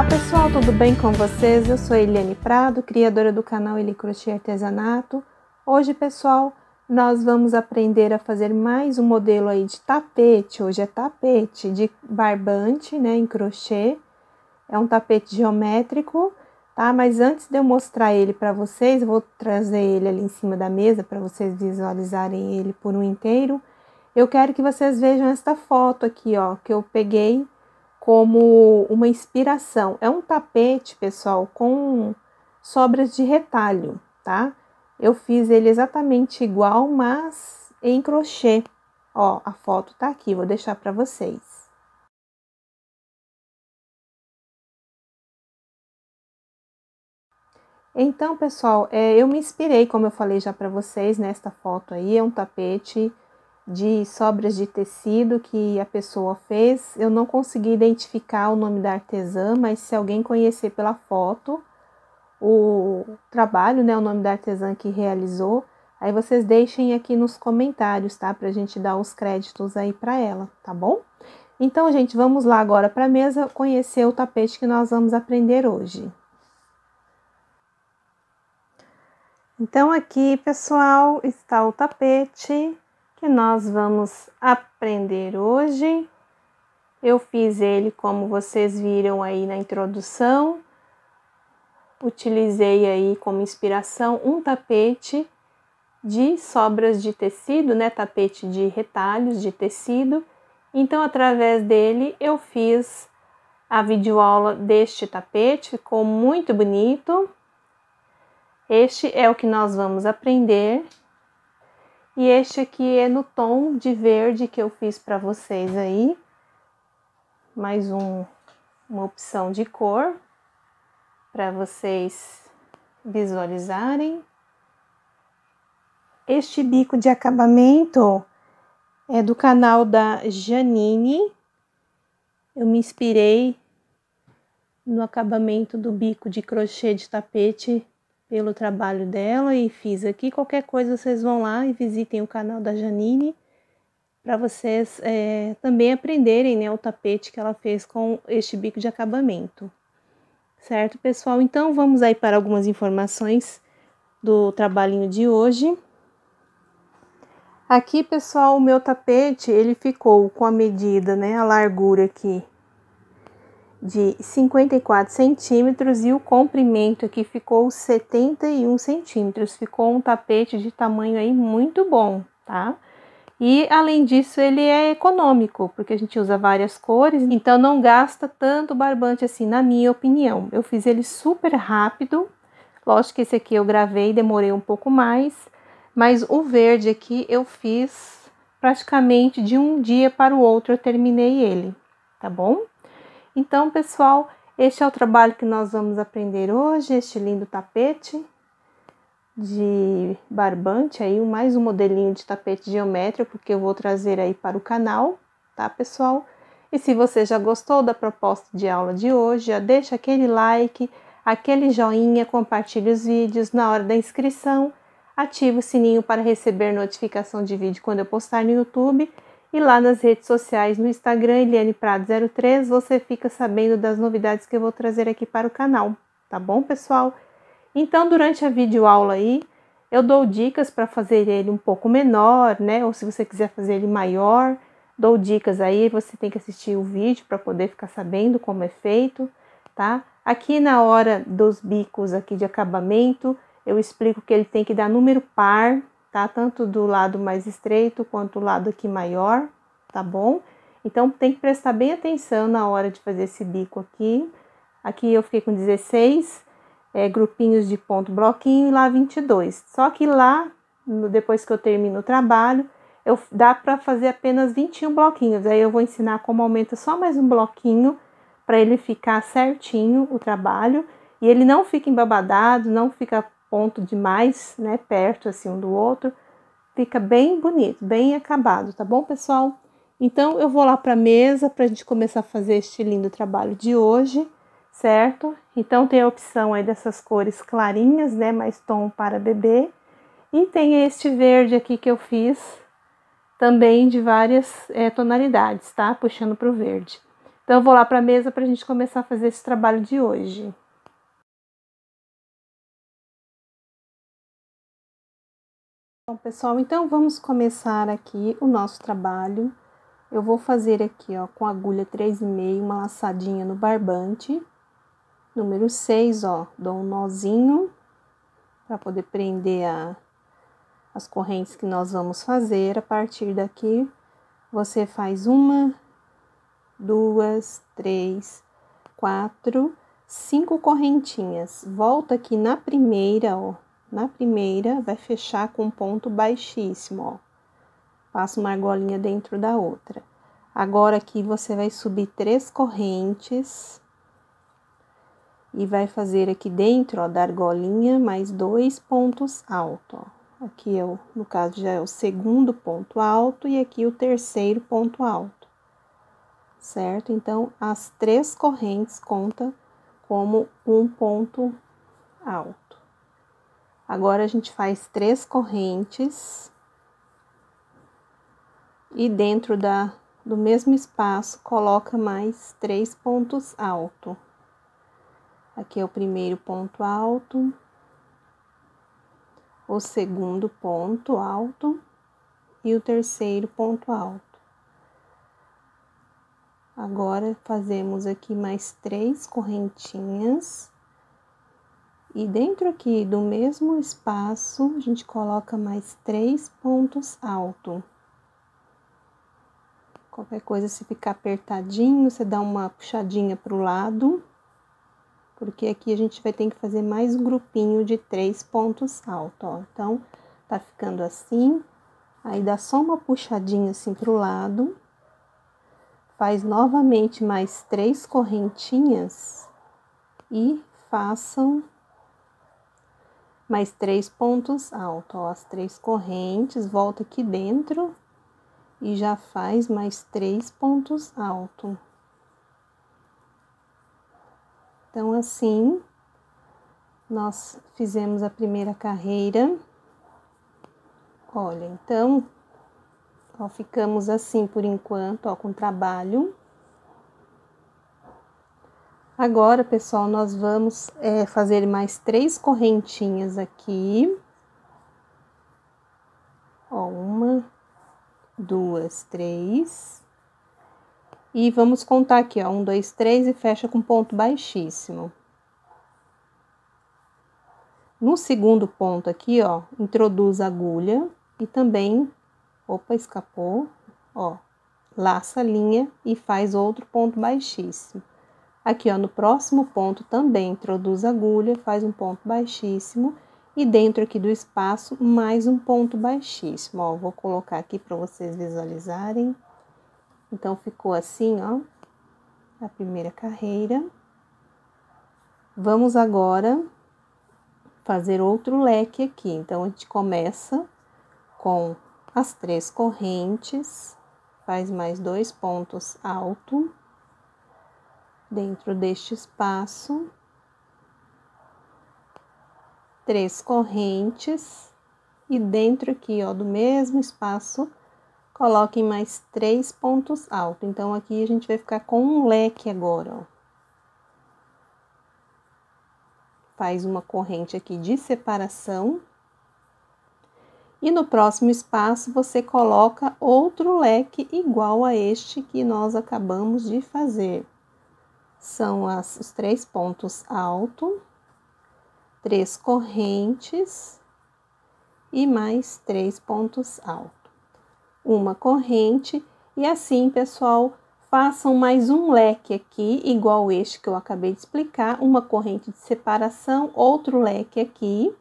Olá pessoal, tudo bem com vocês? Eu sou Eliane Prado, criadora do canal Eli Crochê Artesanato. Hoje, pessoal, nós vamos aprender a fazer mais um modelo aí de tapete. Hoje é tapete de barbante, né, em crochê. É um tapete geométrico, tá? Mas antes de eu mostrar ele para vocês, eu vou trazer ele ali em cima da mesa para vocês visualizarem ele por um inteiro. Eu quero que vocês vejam esta foto aqui, ó, que eu peguei como uma inspiração. É um tapete, pessoal, com sobras de retalho, tá? Eu fiz ele exatamente igual, mas em crochê. Ó, a foto tá aqui, vou deixar para vocês. Então, pessoal, eu me inspirei, como eu falei já para vocês, nesta foto aí, é um tapete de sobras de tecido que a pessoa fez. Eu não consegui identificar o nome da artesã, mas se alguém conhecer pela foto o trabalho, né, o nome da artesã que realizou, aí vocês deixem aqui nos comentários, tá? Pra gente dar os créditos aí para ela, tá bom? Então, gente, vamos lá agora para a mesa conhecer o tapete que nós vamos aprender hoje. Então, aqui, pessoal, está o tapete que nós vamos aprender hoje. Eu fiz ele como vocês viram aí na introdução. Utilizei aí como inspiração um tapete de sobras de tecido, né? Tapete de retalhos de tecido. Então, através dele, eu fiz a videoaula deste tapete, ficou muito bonito. Este é o que nós vamos aprender. E este aqui é no tom de verde que eu fiz para vocês aí. Mais uma opção de cor para vocês visualizarem. Este bico de acabamento é do canal da Janine. Eu me inspirei no acabamento do bico de crochê de tapete pelo trabalho dela e fiz aqui. Qualquer coisa vocês vão lá e visitem o canal da Janine para vocês também aprenderem, né, o tapete que ela fez com este bico de acabamento. Certo, pessoal? Então, vamos aí para algumas informações do trabalhinho de hoje. Aqui, pessoal, o meu tapete, ele ficou com a medida, né, a largura aqui de 54 centímetros e o comprimento aqui ficou 71 centímetros. Ficou um tapete de tamanho aí muito bom, tá? E, além disso, ele é econômico, porque a gente usa várias cores, então não gasta tanto barbante assim, na minha opinião. Eu fiz ele super rápido, lógico que esse aqui eu gravei, demorei um pouco mais, mas o verde aqui eu fiz praticamente de um dia para o outro, eu terminei ele, tá bom? Então, pessoal, este é o trabalho que nós vamos aprender hoje, este lindo tapete de barbante aí, mais um modelinho de tapete geométrico que eu vou trazer aí para o canal, tá, pessoal? E se você já gostou da proposta de aula de hoje, já deixa aquele like, aquele joinha, compartilhe os vídeos. Na hora da inscrição, ativa o sininho para receber notificação de vídeo quando eu postar no YouTube. E lá nas redes sociais, no Instagram, Eliane Prado 03, você fica sabendo das novidades que eu vou trazer aqui para o canal, tá bom, pessoal? Então, durante a videoaula aí, eu dou dicas para fazer ele um pouco menor, né? Ou se você quiser fazer ele maior, dou dicas aí, você tem que assistir o vídeo para poder ficar sabendo como é feito, tá? Aqui na hora dos bicos aqui de acabamento, eu explico que ele tem que dar número par, tá? Tanto do lado mais estreito quanto do lado aqui maior, tá bom? Então, tem que prestar bem atenção na hora de fazer esse bico aqui. Aqui eu fiquei com 16 grupinhos de ponto bloquinho e lá 22. Só que lá, depois que eu termino o trabalho, dá para fazer apenas 21 bloquinhos. Aí eu vou ensinar como aumenta só mais um bloquinho para ele ficar certinho o trabalho. E ele não fica embabadado, não fica ponto demais, né, perto assim um do outro. Fica bem bonito, bem acabado, tá bom, pessoal? Então, eu vou lá para a mesa para a gente começar a fazer este lindo trabalho de hoje, certo? Então, tem a opção aí dessas cores clarinhas, né, mais tom para bebê. E tem este verde aqui que eu fiz também de várias tonalidades, tá? Puxando para o verde. Então, eu vou lá para a mesa para a gente começar a fazer esse trabalho de hoje. Bom, pessoal, então vamos começar aqui o nosso trabalho. Eu vou fazer aqui, ó, com agulha 3,5, uma laçadinha no barbante. Número 6, ó, dou um nozinho para poder prender as correntes que nós vamos fazer. A partir daqui, você faz 1, 2, 3, 4, 5 correntinhas. Volta aqui na primeira, ó. Na primeira, vai fechar com um ponto baixíssimo, ó. Passa uma argolinha dentro da outra. Agora, aqui, você vai subir 3 correntes. E vai fazer aqui dentro, ó, da argolinha, mais 2 pontos altos, ó. Aqui, no caso, já é o segundo ponto alto e aqui o terceiro ponto alto. Certo? Então, as 3 correntes conta como um ponto alto. Agora, a gente faz 3 correntes e dentro do mesmo espaço, coloca mais 3 pontos altos. Aqui é o primeiro ponto alto, o segundo ponto alto e o terceiro ponto alto. Agora, fazemos aqui mais 3 correntinhas. E dentro aqui do mesmo espaço, a gente coloca mais 3 pontos altos. Qualquer coisa, se ficar apertadinho, você dá uma puxadinha para o lado. Porque aqui a gente vai ter que fazer mais um grupinho de 3 pontos altos, ó. Então, tá ficando assim. Aí, dá só uma puxadinha assim pro lado. Faz novamente mais 3 correntinhas. E façam mais 3 pontos altos, ó, as 3 correntes, volta aqui dentro e já faz mais 3 pontos altos. Então, assim, nós fizemos a primeira carreira. Olha, então, ó, ficamos assim por enquanto, ó, com o trabalho. Agora, pessoal, nós vamos fazer mais 3 correntinhas aqui. Ó, 1, 2, 3. E vamos contar aqui, ó, 1, 2, 3 e fecha com ponto baixíssimo. No segundo ponto aqui, ó, introduz a agulha e também, opa, escapou, ó, laça a linha e faz outro ponto baixíssimo. Aqui, ó, no próximo ponto também introduz a agulha, faz um ponto baixíssimo e dentro aqui do espaço mais um ponto baixíssimo, ó, vou colocar aqui para vocês visualizarem. Então, ficou assim, ó, a primeira carreira. Vamos agora fazer outro leque aqui. Então, a gente começa com as 3 correntes, faz mais 2 pontos altos. Dentro deste espaço, 3 correntes e dentro aqui, ó, do mesmo espaço, coloquem mais 3 pontos altos. Então, aqui a gente vai ficar com um leque agora, ó. Faz uma corrente aqui de separação. E no próximo espaço, você coloca outro leque igual a este que nós acabamos de fazer. São os 3 pontos altos, 3 correntes e mais 3 pontos altos. Uma corrente e assim, pessoal, façam mais um leque aqui, igual este que eu acabei de explicar, uma corrente de separação, outro leque aqui,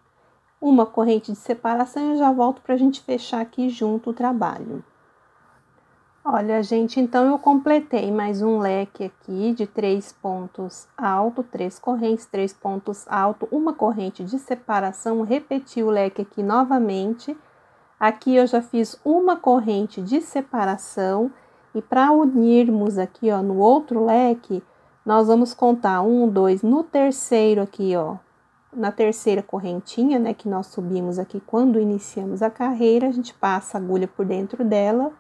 uma corrente de separação e eu já volto para a gente fechar aqui junto o trabalho. Olha, gente, então eu completei mais um leque aqui de 3 pontos altos, 3 correntes, 3 pontos altos, uma corrente de separação, repeti o leque aqui novamente. Aqui eu já fiz uma corrente de separação e para unirmos aqui, ó, no outro leque, nós vamos contar 1, 2, no terceiro aqui, ó, na terceira correntinha, né, que nós subimos aqui quando iniciamos a carreira, a gente passa a agulha por dentro dela.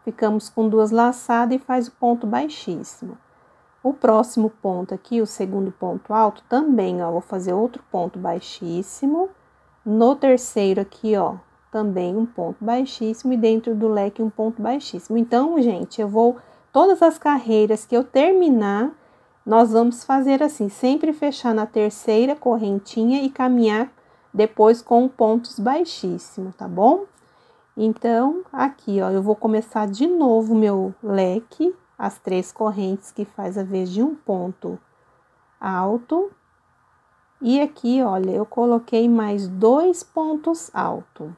Ficamos com 2 laçadas e faz o ponto baixíssimo. O próximo ponto aqui, o segundo ponto alto, também, ó, vou fazer outro ponto baixíssimo. No terceiro aqui, ó, também um ponto baixíssimo e dentro do leque um ponto baixíssimo. Então, gente, todas as carreiras que eu terminar, nós vamos fazer assim, sempre fechar na terceira correntinha e caminhar depois com pontos baixíssimos, tá bom? Então, aqui, ó, eu vou começar de novo meu leque, as 3 correntes que faz a vez de um ponto alto. E aqui, olha, eu coloquei mais 2 pontos altos.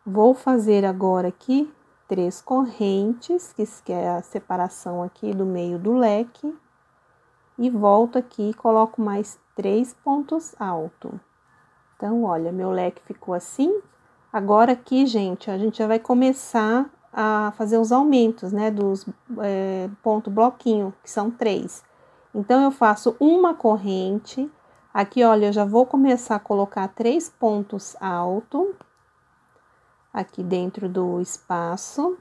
Vou fazer agora aqui 3 correntes, que é a separação aqui do meio do leque. E volto aqui e coloco mais 3 pontos altos. Então, olha, meu leque ficou assim. Agora aqui, gente, a gente já vai começar a fazer os aumentos, né, dos ponto bloquinho, que são 3. Então, eu faço uma corrente. Aqui, olha, eu já vou começar a colocar 3 pontos altos. Aqui dentro do espaço.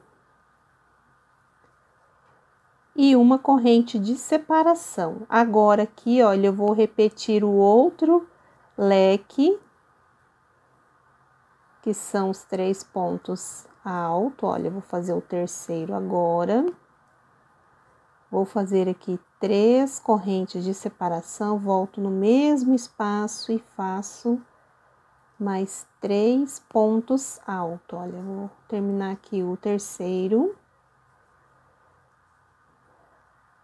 E uma corrente de separação. Agora, aqui, olha, eu vou repetir o outro leque, que são os 3 pontos altos. Olha, eu vou fazer o terceiro agora. Vou fazer aqui 3 correntes de separação, volto no mesmo espaço e faço mais 3 pontos altos. Olha, eu vou terminar aqui o terceiro.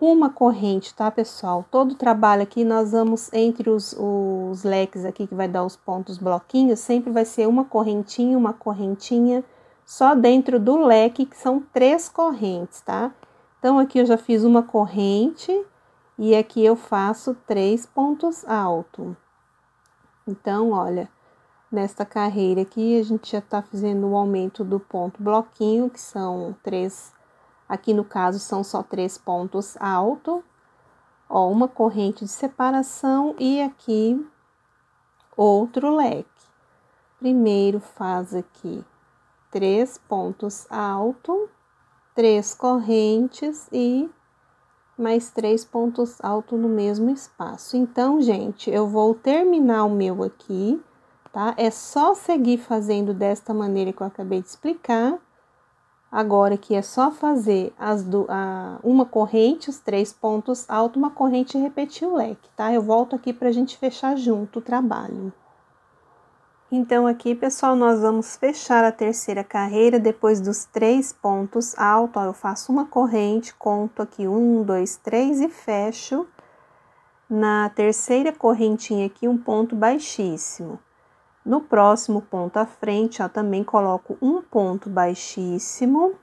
Uma corrente, tá, pessoal? Todo trabalho aqui, nós vamos entre os leques aqui, que vai dar os pontos bloquinhos, sempre vai ser uma correntinha, só dentro do leque, que são 3 correntes, tá? Então, aqui eu já fiz uma corrente, e aqui eu faço 3 pontos altos. Então, olha, nesta carreira aqui, a gente já tá fazendo o aumento do ponto bloquinho, que são 3. Aqui no caso são só 3 pontos altos, ó, uma corrente de separação e aqui outro leque. Primeiro faz aqui 3 pontos altos, 3 correntes e mais 3 pontos altos no mesmo espaço. Então, gente, eu vou terminar o meu aqui, tá? É só seguir fazendo desta maneira que eu acabei de explicar. Agora aqui é só fazer uma corrente, os 3 pontos altos, uma corrente e repetir o leque, tá? Eu volto aqui pra gente fechar junto o trabalho. Então, aqui, pessoal, nós vamos fechar a terceira carreira depois dos 3 pontos altos. Ó, eu faço uma corrente, conto aqui 1, 2, 3 e fecho. Na terceira correntinha aqui, um ponto baixíssimo. No próximo ponto à frente, ó, também coloco um ponto baixíssimo.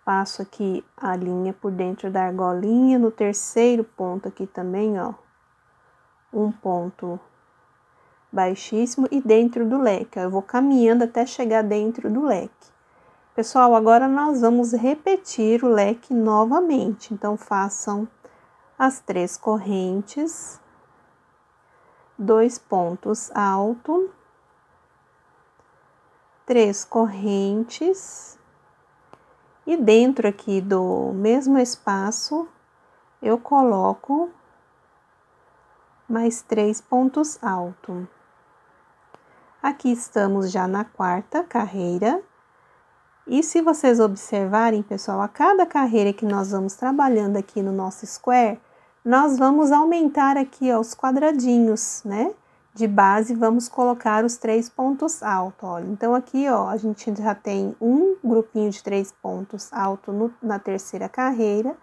Passo aqui a linha por dentro da argolinha. No terceiro ponto aqui também, ó, um ponto baixíssimo e dentro do leque. Ó, eu vou caminhando até chegar dentro do leque. Pessoal, agora nós vamos repetir o leque novamente. Então, façam as 3 correntes. 2 pontos altos, 3 correntes, e dentro aqui do mesmo espaço, eu coloco mais 3 pontos altos. Aqui estamos já na 4ª carreira, e se vocês observarem, pessoal, a cada carreira que nós vamos trabalhando aqui no nosso square, nós vamos aumentar aqui, ó, os quadradinhos, né? De base, vamos colocar os 3 pontos altos, olha. Então, aqui, ó, a gente já tem um grupinho de 3 pontos altos na terceira carreira.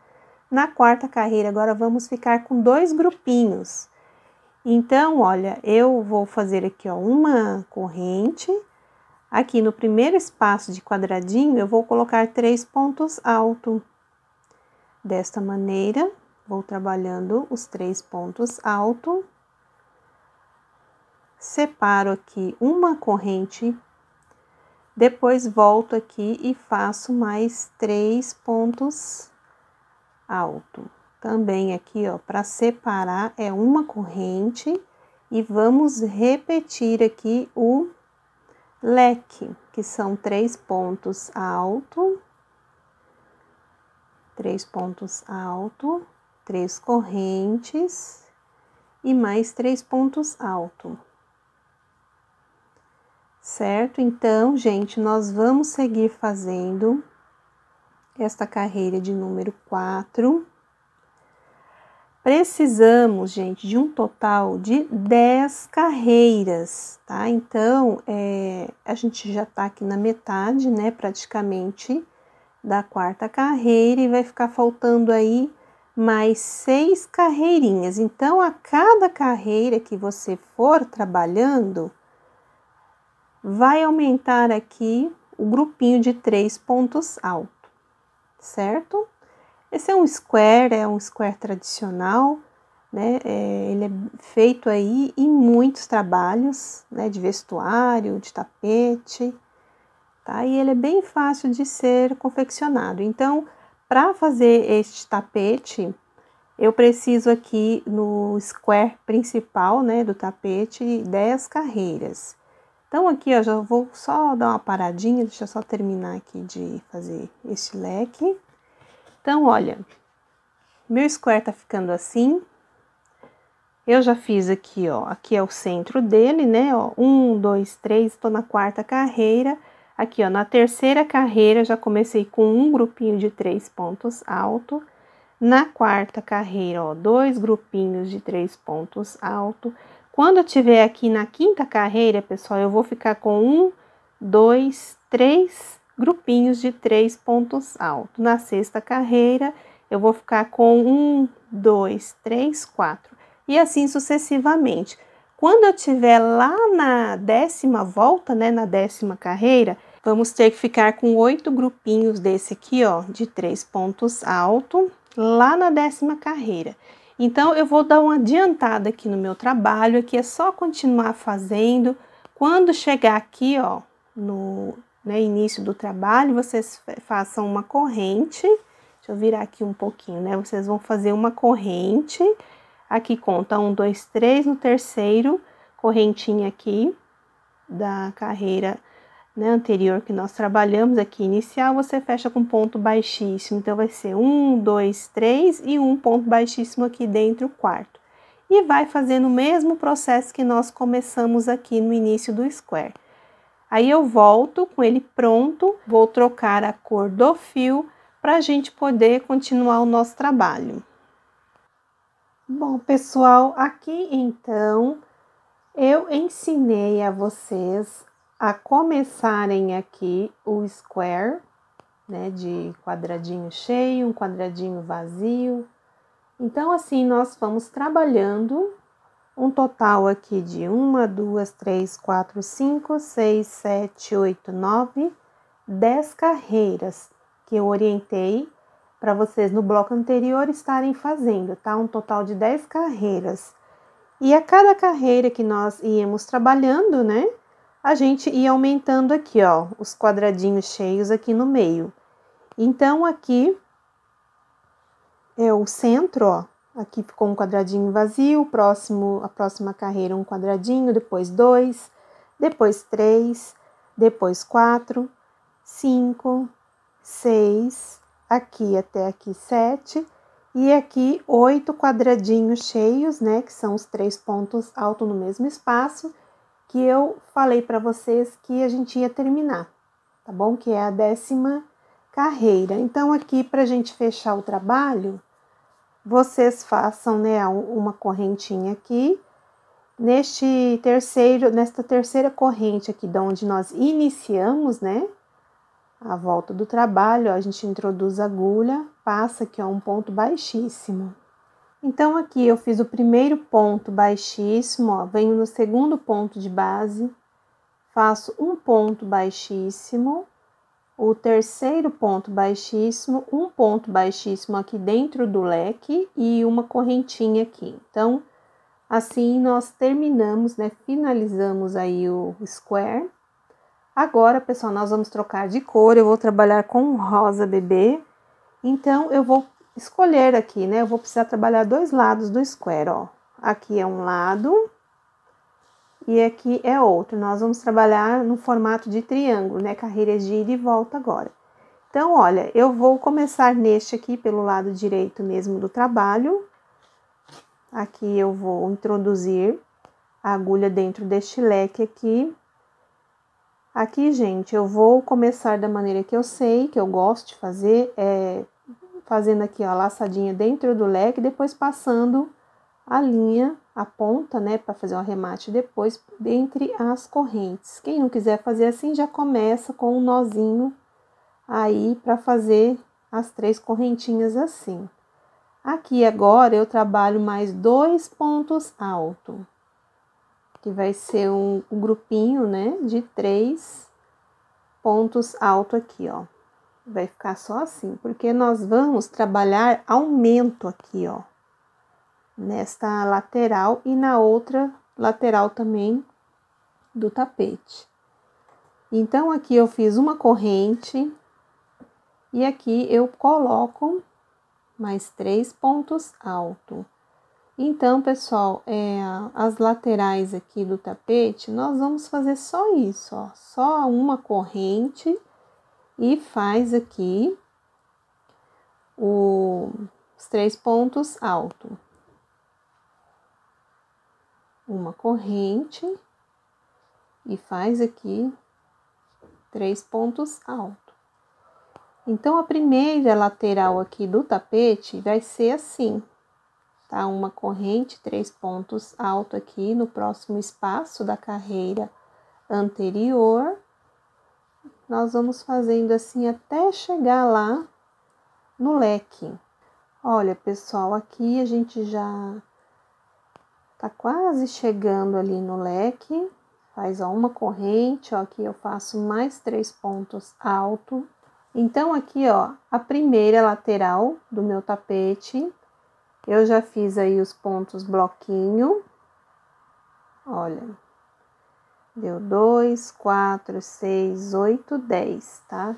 Na 4ª carreira, agora vamos ficar com 2 grupinhos. Então, olha, eu vou fazer aqui, ó, uma corrente. Aqui no primeiro espaço de quadradinho, eu vou colocar 3 pontos altos. Desta maneira, vou trabalhando os 3 pontos altos, separo aqui uma corrente, depois volto aqui e faço mais 3 pontos altos. Também aqui, ó, para separar é uma corrente e vamos repetir aqui o leque, que são 3 pontos altos. 3 pontos altos, 3 correntes e mais 3 pontos altos. Certo? Então, gente, nós vamos seguir fazendo esta carreira de número 4. Precisamos, gente, de um total de 10 carreiras, tá? Então, a gente já tá aqui na metade, né, praticamente, da 4ª carreira e vai ficar faltando aí mais 6 carreirinhas. Então, a cada carreira que você for trabalhando, vai aumentar aqui o grupinho de 3 pontos altos, certo? Esse é um square tradicional, né? Ele é feito aí em muitos trabalhos, né? De vestuário, de tapete, tá? E ele é bem fácil de ser confeccionado. Então, para fazer este tapete, eu preciso aqui no square principal, né? Do tapete, 10 carreiras. Então, aqui, ó, já vou só dar uma paradinha, deixa eu só terminar aqui de fazer este leque. Então, olha, meu square tá ficando assim. Eu já fiz aqui, ó, aqui é o centro dele, né, ó, 1, 2, 3, tô na 4ª carreira. Aqui, ó, na 3ª carreira, já comecei com um grupinho de 3 pontos altos. Na 4ª carreira, ó, 2 grupinhos de 3 pontos altos. Quando eu tiver aqui na 5ª carreira, pessoal, eu vou ficar com 1, 2, 3 grupinhos de 3 pontos altos. Na 6ª carreira, eu vou ficar com 1, 2, 3, 4. E assim sucessivamente. Quando eu tiver lá na 10ª volta, né, na 10ª carreira, vamos ter que ficar com 8 grupinhos desse aqui, ó, de 3 pontos altos, lá na 10ª carreira. Então, eu vou dar uma adiantada aqui no meu trabalho, aqui é só continuar fazendo. Quando chegar aqui, ó, no início do trabalho, vocês façam uma corrente. Deixa eu virar aqui um pouquinho, né? Vocês vão fazer uma corrente. Aqui conta 1, 2, 3, no terceiro, correntinha aqui da carreira, né, anterior que nós trabalhamos aqui, inicial, você fecha com ponto baixíssimo. Então, vai ser 1, 2, 3 e um ponto baixíssimo aqui dentro, o quarto. E vai fazendo o mesmo processo que nós começamos aqui no início do square. Aí, eu volto com ele pronto, vou trocar a cor do fio para a gente poder continuar o nosso trabalho. Bom, pessoal, aqui então, eu ensinei a vocês a começarem aqui o square, né, de quadradinho cheio, um quadradinho vazio. Então, assim, nós vamos trabalhando um total aqui de 1, 2, 3, 4, 5, 6, 7, 8, 9, 10 carreiras que eu orientei para vocês no bloco anterior estarem fazendo, tá? Um total de 10 carreiras. E a cada carreira que nós íamos trabalhando, né? A gente ia aumentando aqui, ó, os quadradinhos cheios aqui no meio. Então, aqui é o centro, ó. Aqui ficou um quadradinho vazio, a próxima carreira um quadradinho, depois 2, depois 3, depois 4, 5, 6, aqui até aqui 7, e aqui 8 quadradinhos cheios, né, que são os 3 pontos altos no mesmo espaço, que eu falei para vocês que a gente ia terminar, tá bom? Que é a 10ª carreira. Então, aqui, pra gente fechar o trabalho, vocês façam, né, uma correntinha aqui. Nesta terceira corrente aqui, de onde nós iniciamos, né, a volta do trabalho, ó, a gente introduz a agulha, passa aqui, ó, um ponto baixíssimo. Então, aqui eu fiz o primeiro ponto baixíssimo, ó, venho no segundo ponto de base, faço um ponto baixíssimo, o terceiro ponto baixíssimo, um ponto baixíssimo aqui dentro do leque e uma correntinha aqui. Então, assim nós terminamos, né, finalizamos aí o square. Agora, pessoal, nós vamos trocar de cor, eu vou trabalhar com rosa bebê, então eu vou escolher aqui, né, eu vou precisar trabalhar dois lados do square, ó. Aqui é um lado e aqui é outro. Nós vamos trabalhar no formato de triângulo, né, carreiras de ida e volta agora. Então, olha, eu vou começar neste aqui pelo lado direito mesmo do trabalho. Aqui eu vou introduzir a agulha dentro deste leque aqui. Aqui, gente, eu vou começar da maneira que eu sei, que eu gosto de fazer, fazendo aqui, ó, a laçadinha dentro do leque, depois passando a linha, a ponta, né, para fazer um arremate depois, entre as correntes. Quem não quiser fazer assim, já começa com um nozinho aí para fazer as 3 correntinhas assim. Aqui agora eu trabalho mais 2 pontos altos, que vai ser um grupinho, né, de 3 pontos altos aqui, ó. Vai ficar só assim, porque nós vamos trabalhar aumento aqui, ó, nesta lateral e na outra lateral também do tapete. Então, aqui eu fiz uma corrente e aqui eu coloco mais 3 pontos altos. Então, pessoal, as laterais aqui do tapete, nós vamos fazer só isso, ó, só uma corrente e faz aqui os 3 pontos altos. Uma corrente e faz aqui 3 pontos altos. Então, a primeira lateral aqui do tapete vai ser assim, tá? Uma corrente, 3 pontos altos aqui no próximo espaço da carreira anterior. Nós vamos fazendo assim até chegar lá no leque. Olha, pessoal, aqui a gente já tá quase chegando ali no leque. Faz, ó, uma corrente, ó, aqui eu faço mais 3 pontos altos. Então, aqui, ó, a primeira lateral do meu tapete, eu já fiz aí os pontos bloquinho. Olha, deu 2, 4, 6, 8, 10, tá?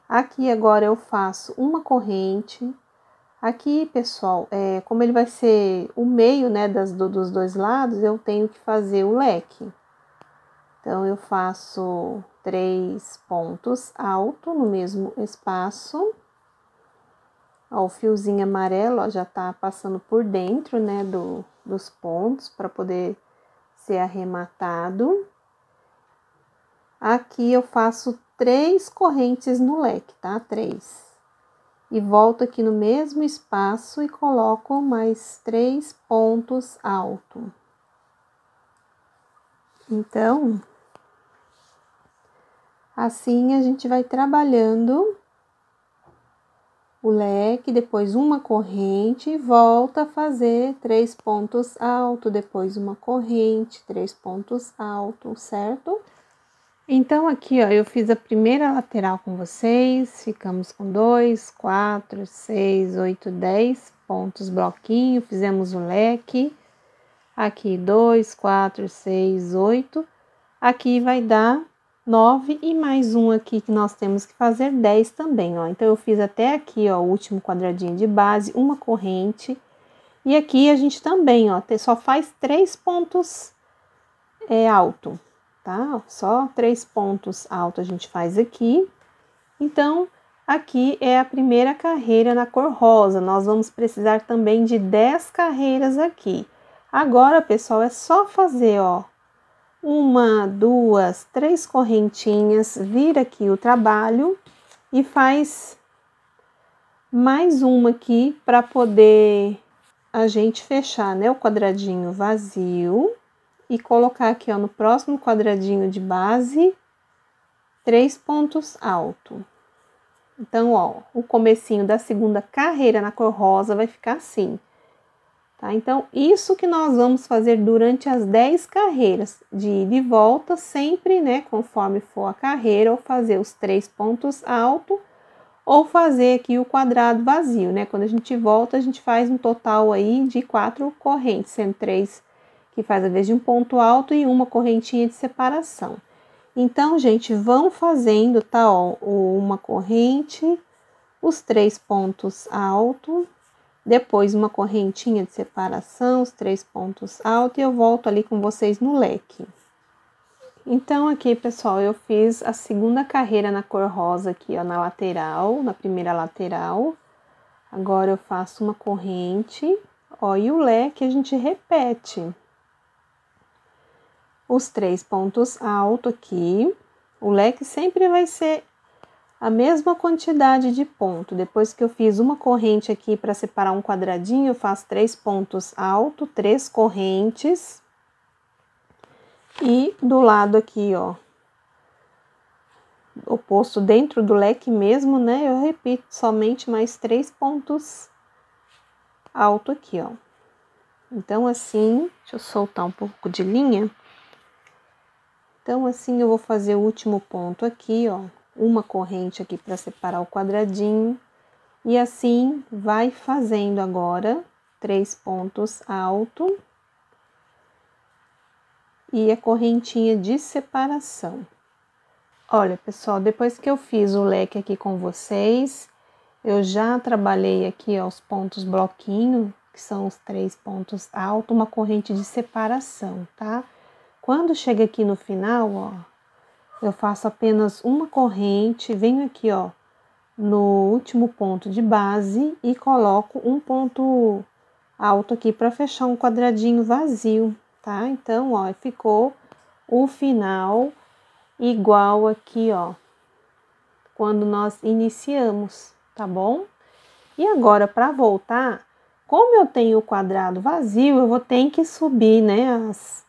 Aqui agora eu faço uma corrente. Aqui, pessoal, como ele vai ser o meio, né, dos 2 lados, eu tenho que fazer o leque. Então, eu faço 3 pontos altos no mesmo espaço. Ó, o fiozinho amarelo, ó, já tá passando por dentro, né, dos pontos para poder ser arrematado. Aqui eu faço 3 correntes no leque, tá? 3. E volto aqui no mesmo espaço e coloco mais 3 pontos altos. Então, assim a gente vai trabalhando o leque, depois uma corrente e volta a fazer 3 pontos altos, depois uma corrente, 3 pontos altos, certo? Então, aqui, ó, eu fiz a primeira lateral com vocês, ficamos com 2, 4, 6, 8, 10 pontos bloquinho, fizemos o leque. Aqui, 2, 4, 6, 8. Aqui vai dar 9 e mais um aqui que nós temos que fazer 10 também, ó. Então, eu fiz até aqui, ó, o último quadradinho de base, uma corrente. E aqui a gente também, ó, só faz 3 pontos alto, tá? Só 3 pontos altos a gente faz aqui. Então, aqui é a primeira carreira na cor rosa. Nós vamos precisar também de 10 carreiras aqui. Agora, pessoal, é só fazer, ó, 1, 2, 3 correntinhas, vira aqui o trabalho e faz mais uma aqui para poder a gente fechar, né, o quadradinho vazio e colocar aqui, ó, no próximo quadradinho de base 3 pontos altos. Então, ó, o comecinho da segunda carreira na cor rosa vai ficar assim. Tá? Então, isso que nós vamos fazer durante as 10 carreiras, de ida e volta, sempre, né, conforme for a carreira, ou fazer os 3 pontos altos, ou fazer aqui o quadrado vazio, né? Quando a gente volta, a gente faz um total aí de 4 correntes, sendo 3 que faz a vez de um ponto alto e uma correntinha de separação. Então, gente, vão fazendo, tá, ó, uma corrente, os 3 pontos altos, depois uma correntinha de separação, os 3 pontos altos, e eu volto ali com vocês no leque. então aqui, pessoal, eu fiz a segunda carreira na cor rosa aqui, ó, na lateral, na primeira lateral. Agora eu faço uma corrente, ó, e o leque a gente repete os 3 pontos altos aqui. O leque sempre vai ser a mesma quantidade de ponto. Depois que eu fiz uma corrente aqui para separar um quadradinho, eu faço 3 pontos altos, 3 correntes. E do lado aqui, ó, oposto dentro do leque mesmo, né? Eu repito somente mais 3 pontos altos aqui, ó. Então, assim, deixa eu soltar um pouco de linha. Então, assim, eu vou fazer o último ponto aqui, ó. Uma corrente aqui para separar o quadradinho. E assim, vai fazendo agora 3 pontos altos. E a correntinha de separação. Olha, pessoal, depois que eu fiz o leque aqui com vocês, eu já trabalhei aqui, ó, os pontos bloquinho, que são os 3 pontos altos, uma corrente de separação, tá? Quando chega aqui no final, ó, eu faço apenas uma corrente, venho aqui, ó, no último ponto de base e coloco um ponto alto aqui para fechar um quadradinho vazio, tá? Então, ó, ficou o final igual aqui, ó, quando nós iniciamos, tá bom? E agora, para voltar, como eu tenho o quadrado vazio, eu vou ter que subir, né, as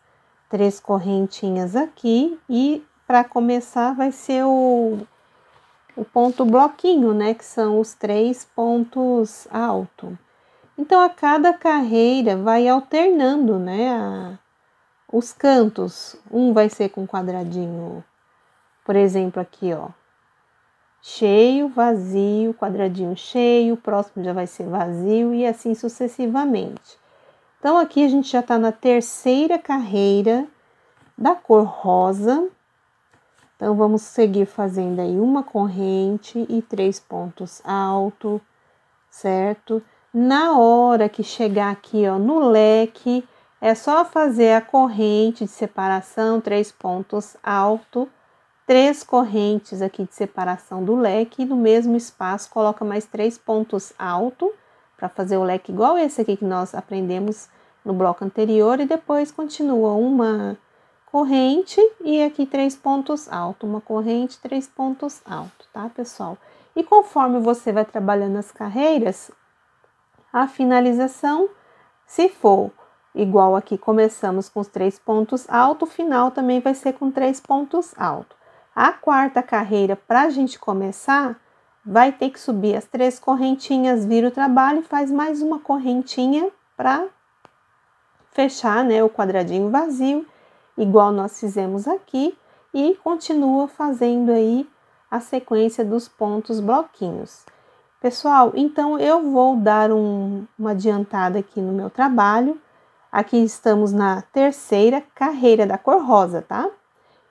3 correntinhas aqui, e para começar vai ser o ponto bloquinho, né, que são os 3 pontos altos. Então, a cada carreira vai alternando, né, os cantos. Um vai ser com quadradinho, por exemplo, aqui, ó, cheio, vazio, quadradinho cheio, o próximo já vai ser vazio e assim sucessivamente. Então, aqui a gente já tá na terceira carreira da cor rosa. Então, vamos seguir fazendo aí uma corrente e 3 pontos altos, certo? Na hora que chegar aqui, ó, no leque, é só fazer a corrente de separação, 3 pontos altos, 3 correntes aqui de separação do leque, e no mesmo espaço coloca mais 3 pontos altos, para fazer o leque igual esse aqui que nós aprendemos no bloco anterior, e depois continua uma corrente e aqui 3 pontos altos, uma corrente, 3 pontos altos, tá, pessoal? E conforme você vai trabalhando as carreiras, a finalização, se for igual aqui, começamos com os 3 pontos altos, o final também vai ser com 3 pontos altos. A quarta carreira, para a gente começar, vai ter que subir as 3 correntinhas, vira o trabalho e faz mais uma correntinha para fechar, né, o quadradinho vazio, igual nós fizemos aqui, e continua fazendo aí a sequência dos pontos bloquinhos. Pessoal, então eu vou dar uma adiantada aqui no meu trabalho. Aqui estamos na terceira carreira da cor rosa, tá?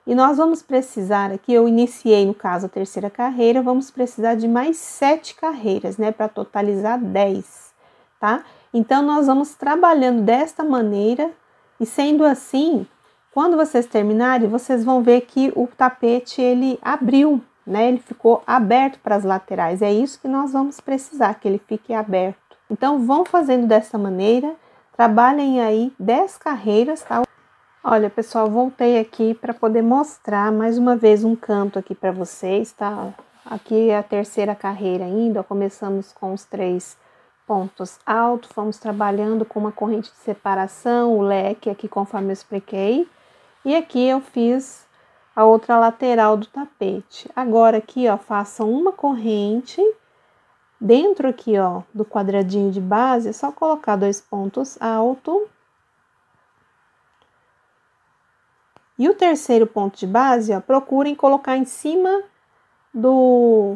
E nós vamos precisar aqui, eu iniciei no caso a terceira carreira, vamos precisar de mais 7 carreiras, né, para totalizar 10, tá? Então, nós vamos trabalhando desta maneira, e sendo assim, quando vocês terminarem, vocês vão ver que o tapete, ele abriu, né, ele ficou aberto para as laterais, é isso que nós vamos precisar, que ele fique aberto. Então, vão fazendo dessa maneira, trabalhem aí 10 carreiras, tá? Olha, pessoal, voltei aqui para poder mostrar mais uma vez um canto aqui para vocês, tá? Aqui é a terceira carreira ainda, ó, começamos com os 3 pontos altos, fomos trabalhando com uma corrente de separação, o leque aqui conforme eu expliquei, e aqui eu fiz a outra lateral do tapete. Agora aqui, ó, façam uma corrente, dentro aqui, ó, do quadradinho de base, é só colocar 2 pontos altos. E o terceiro ponto de base, ó, procurem colocar em cima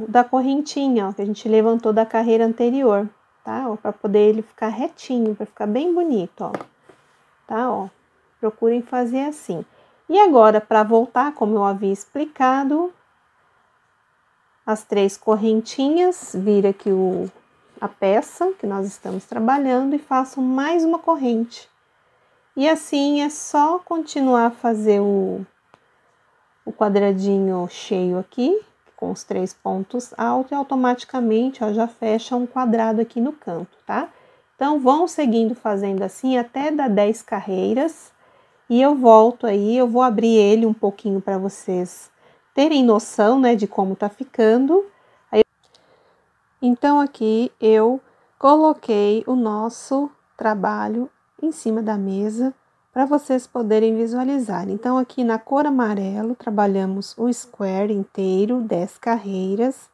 da correntinha, ó, que a gente levantou da carreira anterior, tá? Para poder ele ficar retinho, para ficar bem bonito, ó. Tá, ó. Procurem fazer assim. E agora, para voltar, como eu havia explicado, as 3 correntinhas, vira aqui a peça que nós estamos trabalhando e façam mais uma corrente. E assim é só continuar a fazer o quadradinho cheio aqui, com os 3 pontos altos, e automaticamente, ó, já fecha um quadrado aqui no canto, tá? Então, vão seguindo fazendo assim até dar 10 carreiras, e eu volto aí, eu vou abrir ele um pouquinho para vocês terem noção, né, de como tá ficando. Então, aqui eu coloquei o nosso trabalho em cima da mesa para vocês poderem visualizar. Então, aqui na cor amarelo, trabalhamos o square inteiro, 10 carreiras.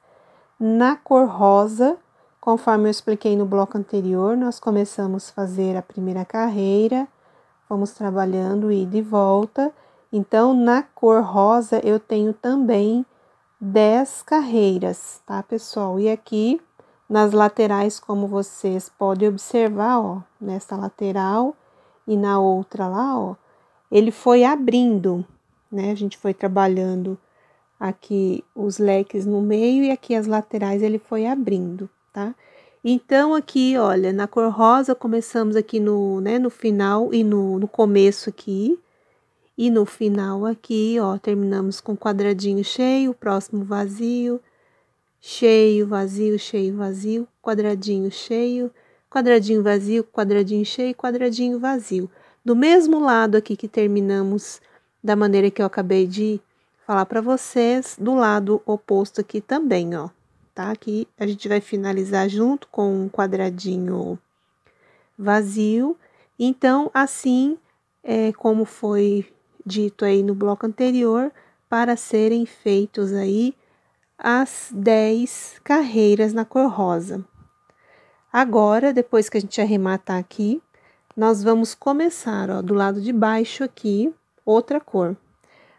Na cor rosa, conforme eu expliquei no bloco anterior, nós começamos a fazer a primeira carreira, vamos trabalhando ida e volta. Então, na cor rosa, eu tenho também 10 carreiras, tá, pessoal? E aqui, nas laterais, como vocês podem observar, ó, nessa lateral e na outra lá, ó, ele foi abrindo, né? A gente foi trabalhando aqui os leques no meio e aqui as laterais ele foi abrindo, tá? Então, aqui, olha, na cor rosa, começamos aqui no, né, no final e no começo aqui. E no final aqui, ó, terminamos com quadradinho cheio, próximo vazio, cheio, vazio, cheio, vazio, quadradinho cheio, quadradinho vazio, quadradinho cheio, quadradinho vazio. Do mesmo lado aqui que terminamos da maneira que eu acabei de falar para vocês, do lado oposto aqui também, ó, tá? Aqui a gente vai finalizar junto com um quadradinho vazio. Então, assim, como foi dito aí no bloco anterior, para serem feitos aí as 10 carreiras na cor rosa. Agora, depois que a gente arrematar aqui, nós vamos começar, ó, do lado de baixo aqui, outra cor.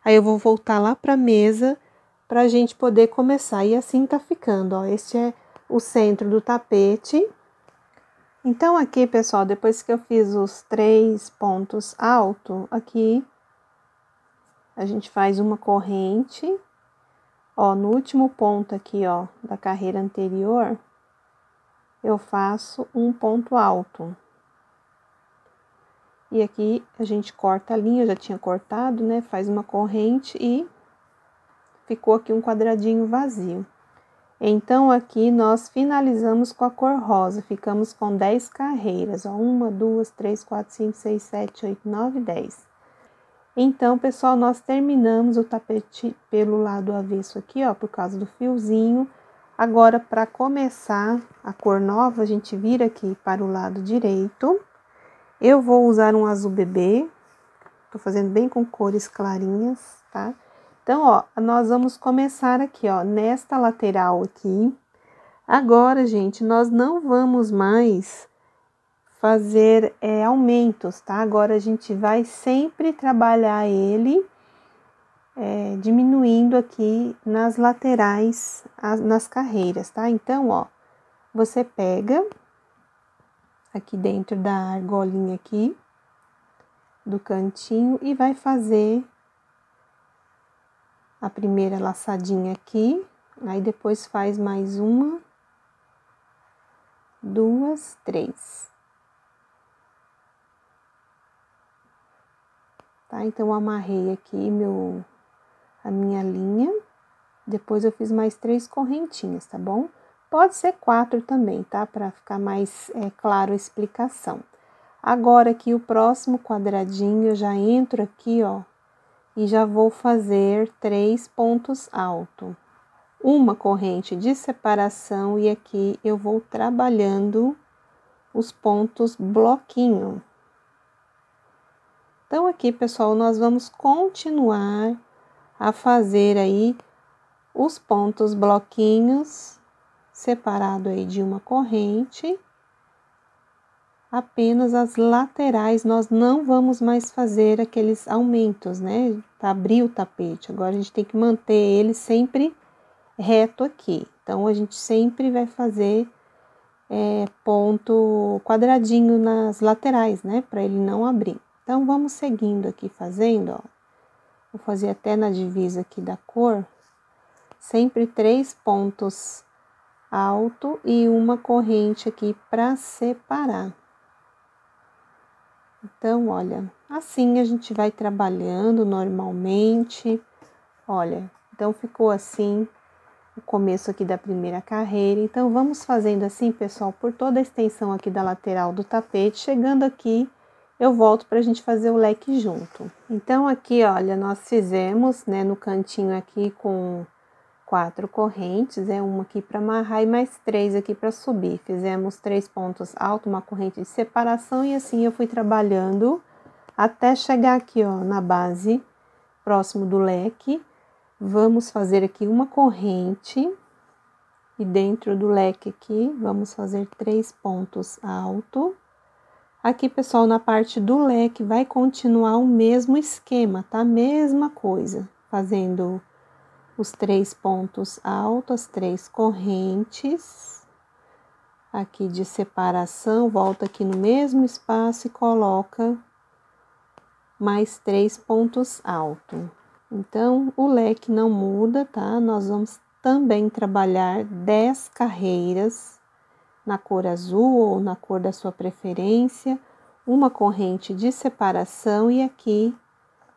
Aí eu vou voltar lá para a mesa para a gente poder começar. E assim tá ficando, ó. Este é o centro do tapete. Então, aqui, pessoal, depois que eu fiz os 3 pontos altos, aqui a gente faz uma corrente, ó, no último ponto aqui, ó, da carreira anterior, eu faço um ponto alto. E aqui a gente corta a linha, eu já tinha cortado, né, faz uma corrente e ficou aqui um quadradinho vazio. Então, aqui nós finalizamos com a cor rosa, ficamos com 10 carreiras, ó, 1, 2, 3, 4, 5, 6, 7, 8, 9, 10. Então, pessoal, nós terminamos o tapete pelo lado avesso aqui, ó, por causa do fiozinho. Agora, para começar a cor nova, a gente vira aqui para o lado direito. Eu vou usar um azul bebê, tô fazendo bem com cores clarinhas, tá? Então, ó, nós vamos começar aqui, ó, nesta lateral aqui. Agora, gente, nós não vamos mais fazer aumentos, tá? Agora a gente vai sempre trabalhar ele diminuindo aqui nas laterais, nas carreiras, tá? Então, ó, você pega aqui dentro da argolinha aqui, do cantinho, e vai fazer a primeira laçadinha aqui, aí depois faz mais uma, 2, 3. Tá? Então, eu amarrei aqui a minha linha, depois eu fiz mais 3 correntinhas, tá bom? Pode ser 4 também, tá? Para ficar mais claro a explicação. Agora, aqui, o próximo quadradinho, eu já entro aqui, ó, e já vou fazer 3 pontos altos. Uma corrente de separação, e aqui eu vou trabalhando os pontos bloquinho. Então, aqui, pessoal, nós vamos continuar a fazer aí os pontos bloquinhos, separado aí de uma corrente. Apenas as laterais, nós não vamos mais fazer aqueles aumentos, né? Para abrir o tapete. Agora, a gente tem que manter ele sempre reto aqui. Então, a gente sempre vai fazer ponto quadradinho nas laterais, né? Para ele não abrir. Então, vamos seguindo aqui fazendo, ó. Vou fazer até na divisa aqui da cor, sempre 3 pontos alto e uma corrente aqui para separar. Então, olha, assim a gente vai trabalhando normalmente, Olha, então ficou assim o começo aqui da primeira carreira. Então, vamos fazendo assim, pessoal, por toda a extensão aqui da lateral do tapete. Chegando aqui, eu volto para a gente fazer o leque junto. Então, aqui, olha, nós fizemos, né, no cantinho aqui com 4 correntes, uma aqui para amarrar e mais 3 aqui para subir. Fizemos 3 pontos altos, uma corrente de separação e assim eu fui trabalhando até chegar aqui, ó, na base, próximo do leque. Vamos fazer aqui uma corrente e dentro do leque aqui, vamos fazer 3 pontos altos. Aqui, pessoal, na parte do leque vai continuar o mesmo esquema, tá? Mesma coisa, fazendo os 3 pontos altos, as 3 correntes. Aqui de separação, volta aqui no mesmo espaço e coloca mais 3 pontos altos. Então, o leque não muda, tá? Nós vamos também trabalhar 10 carreiras na cor azul ou na cor da sua preferência, uma corrente de separação e aqui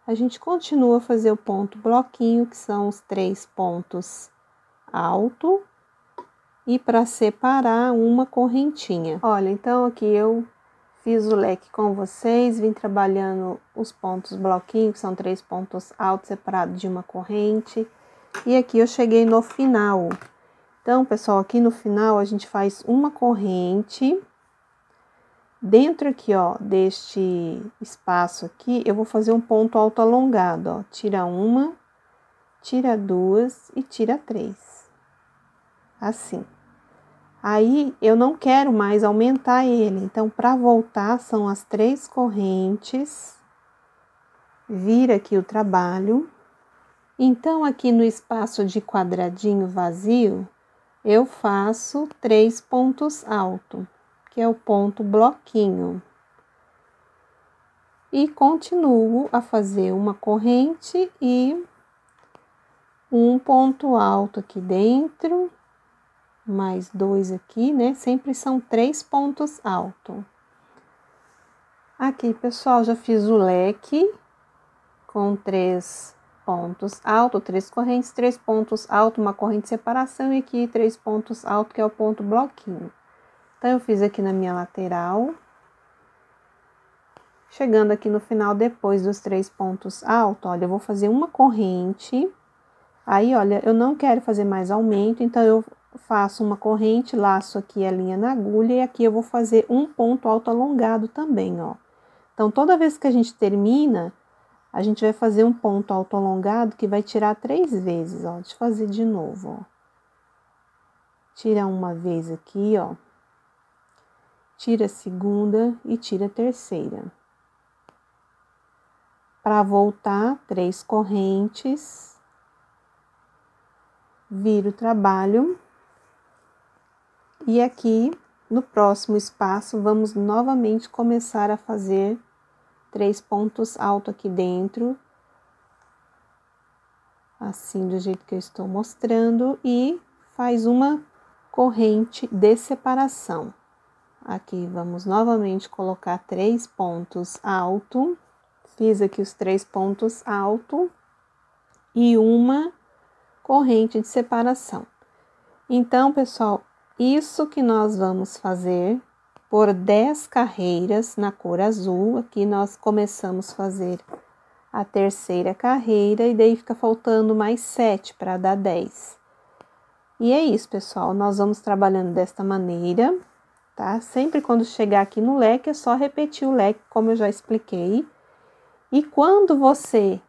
a gente continua a fazer o ponto bloquinho, que são os 3 pontos alto e para separar uma correntinha. Olha, então aqui eu fiz o leque com vocês, vim trabalhando os pontos bloquinho, que são 3 pontos altos separados de uma corrente. E aqui eu cheguei no final. Então, pessoal, aqui no final a gente faz uma corrente. Dentro aqui, ó, deste espaço aqui, eu vou fazer um ponto alto alongado, ó. Tira uma, tira duas e tira 3. Assim. Aí, eu não quero mais aumentar ele, então, para voltar, são as 3 correntes, vira aqui o trabalho. Então, aqui no espaço de quadradinho vazio, eu faço 3 pontos altos, que é o ponto bloquinho. E continuo a fazer uma corrente e um ponto alto aqui dentro, mais 2 aqui, né? Sempre são 3 pontos altos. Aqui, pessoal, já fiz o leque com 3 pontos altos, 3 correntes, 3 pontos altos, uma corrente de separação e aqui 3 pontos altos, que é o ponto bloquinho. Então, eu fiz aqui na minha lateral. Chegando aqui no final, depois dos 3 pontos altos, olha, eu vou fazer uma corrente. Aí, olha, eu não quero fazer mais aumento, então eu faço uma corrente, laço aqui a linha na agulha e aqui eu vou fazer um ponto alto alongado também, ó. Então, toda vez que a gente termina, a gente vai fazer um ponto alto alongado que vai tirar 3 vezes, ó. Deixa eu fazer de novo, ó. Tira uma vez aqui, ó. Tira a segunda e tira a terceira. Para voltar, 3 correntes. Viro o trabalho. E aqui, no próximo espaço, vamos novamente começar a fazer 3 pontos altos aqui dentro. Assim, do jeito que eu estou mostrando. E faz uma corrente de separação. Aqui, vamos novamente colocar 3 pontos altos. Fiz aqui os 3 pontos altos. E uma corrente de separação. Então, pessoal, isso que nós vamos fazer por 10 carreiras na cor azul. Aqui nós começamos a fazer a terceira carreira e daí fica faltando mais 7 para dar 10. E é isso, pessoal, nós vamos trabalhando desta maneira, tá? Sempre quando chegar aqui no leque é só repetir o leque, como eu já expliquei. E quando você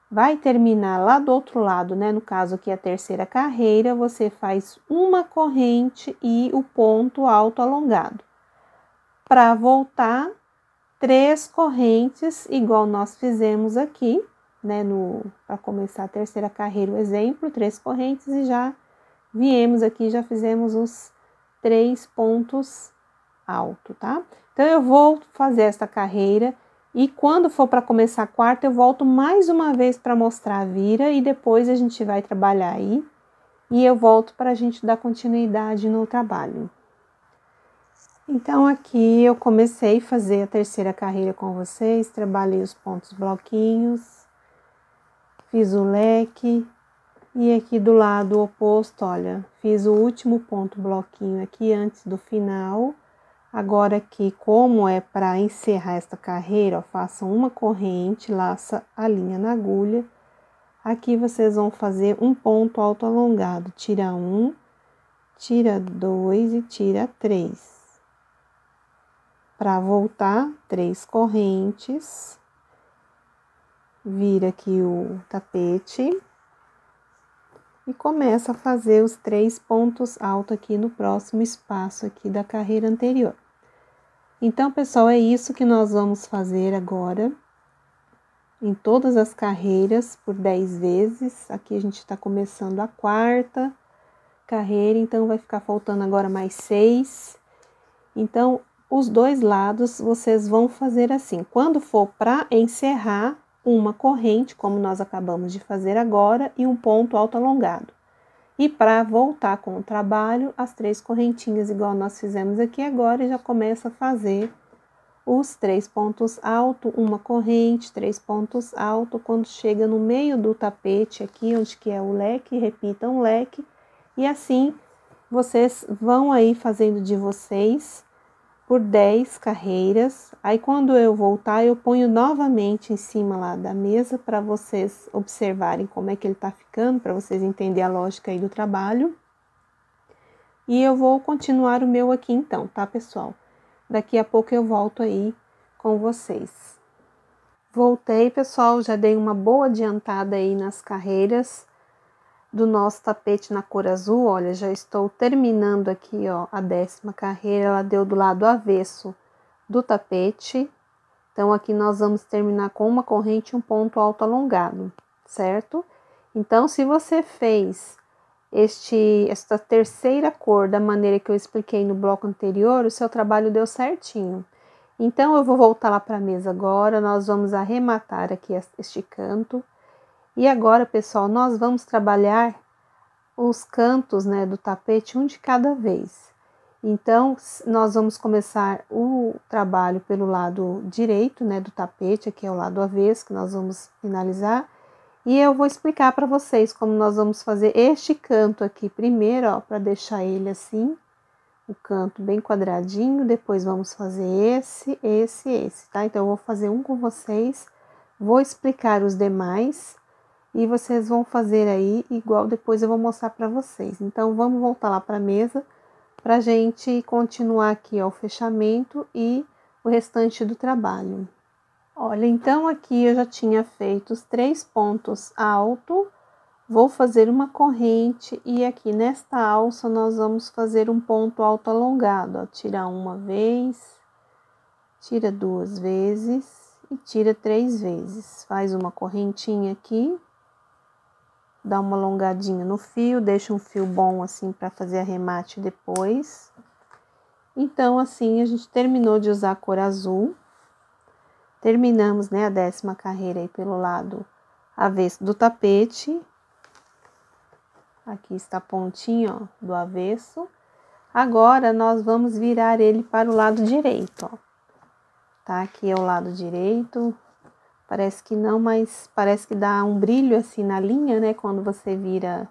vai terminar lá do outro lado, né? No caso aqui a terceira carreira, você faz uma corrente e o ponto alto alongado. Para voltar, 3 correntes, igual nós fizemos aqui, né? Para começar a terceira carreira, o exemplo, 3 correntes e já viemos aqui, já fizemos os 3 pontos altos, tá? Então, eu vou fazer esta carreira. E quando for para começar a quarta, eu volto mais uma vez para mostrar a vira e depois a gente vai trabalhar aí. E eu volto para a gente dar continuidade no trabalho. Então, aqui eu comecei a fazer a terceira carreira com vocês, trabalhei os pontos bloquinhos. fiz o leque. E aqui do lado oposto, olha, fiz o último ponto bloquinho aqui antes do final. Agora aqui, como é para encerrar esta carreira, ó, façam uma corrente, laça a linha na agulha. Aqui vocês vão fazer um ponto alto alongado, tira um, tira dois e tira três. Para voltar, 3 correntes, vira aqui o tapete. E começa a fazer os 3 pontos altos aqui no próximo espaço aqui da carreira anterior. Então, pessoal, é isso que nós vamos fazer agora. Em todas as carreiras, por 10 vezes. Aqui a gente tá começando a 4ª carreira, então vai ficar faltando agora mais 6. Então, os dois lados vocês vão fazer assim. Quando for para encerrar, uma corrente, como nós acabamos de fazer agora, e um ponto alto alongado. E para voltar com o trabalho, as 3 correntinhas, igual nós fizemos aqui agora, e já começa a fazer os 3 pontos altos, uma corrente, 3 pontos altos. Quando chega no meio do tapete aqui, onde que é o leque, repitam o leque. E assim, vocês vão aí fazendo de vocês por 10 carreiras. Aí quando eu voltar, eu ponho novamente em cima lá da mesa para vocês observarem como é que ele tá ficando, para vocês entenderem a lógica aí do trabalho. E eu vou continuar o meu aqui então, tá, pessoal? Daqui a pouco eu volto aí com vocês. Voltei, pessoal, já dei uma boa adiantada aí nas carreiras do nosso tapete na cor azul. Olha, já estou terminando aqui, ó, a 10ª carreira. Ela deu do lado avesso do tapete. Então, aqui nós vamos terminar com uma corrente e um ponto alto alongado, certo? Então, se você fez esta terceira cor da maneira que eu expliquei no bloco anterior, o seu trabalho deu certinho. Então, eu vou voltar lá para a mesa agora. Nós vamos arrematar aqui este canto. E agora, pessoal, nós vamos trabalhar os cantos, né, do tapete, um de cada vez. Então, nós vamos começar o trabalho pelo lado direito, né, do tapete, aqui é o lado avesso, que nós vamos finalizar. E eu vou explicar para vocês como nós vamos fazer este canto aqui primeiro, ó, para deixar ele assim, o canto bem quadradinho. Depois vamos fazer esse, tá? Então, eu vou fazer um com vocês, vou explicar os demais. E vocês vão fazer aí igual, depois eu vou mostrar para vocês. Então, vamos voltar lá para a mesa para a gente continuar aqui, ó, o fechamento e o restante do trabalho. Olha, então aqui eu já tinha feito os 3 pontos altos, vou fazer uma corrente e aqui nesta alça nós vamos fazer um ponto alto alongado, ó, tira uma vez, tira 2 vezes e tira 3 vezes. Faz uma correntinha aqui. Dá uma alongadinha no fio, deixa um fio bom assim para fazer arremate depois. Então, assim, a gente terminou de usar a cor azul. Terminamos, né, a 10ª carreira aí pelo lado avesso do tapete. Aqui está a pontinha, ó, do avesso. Agora, nós vamos virar ele para o lado direito, ó. Tá? Aqui é o lado direito. Parece que não, mas parece que dá um brilho assim na linha, né? Quando você vira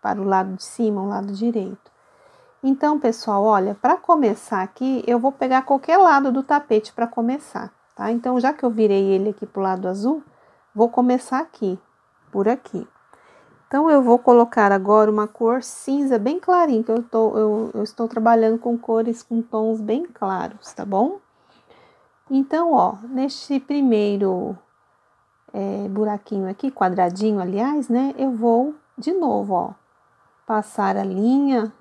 para o lado de cima, o lado direito. Então, pessoal, olha, para começar aqui, eu vou pegar qualquer lado do tapete para começar, tá? Então, já que eu virei ele aqui pro lado azul, vou começar aqui, por aqui. Então, eu vou colocar agora uma cor cinza bem clarinha, que eu estou trabalhando com cores com tons bem claros, tá bom? Então, ó, neste primeiro buraquinho aqui, quadradinho, aliás, né? Eu vou de novo, ó, passar a linha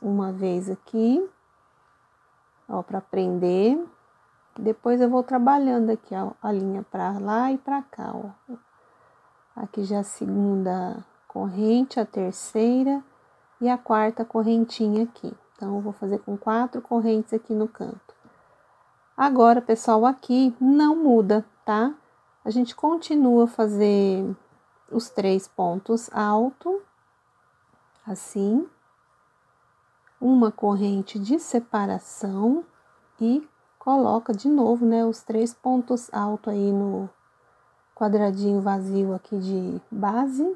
uma vez aqui, ó, para prender. Depois eu vou trabalhando aqui, ó, a linha para lá e para cá, ó. Aqui já a 2ª corrente, a 3ª e a 4ª correntinha aqui. Então, eu vou fazer com 4 correntes aqui no canto. Agora, pessoal, aqui não muda, tá? A gente continua a fazer os 3 pontos altos, assim, uma corrente de separação e coloca de novo, né, os 3 pontos altos aí quadradinho vazio aqui de base.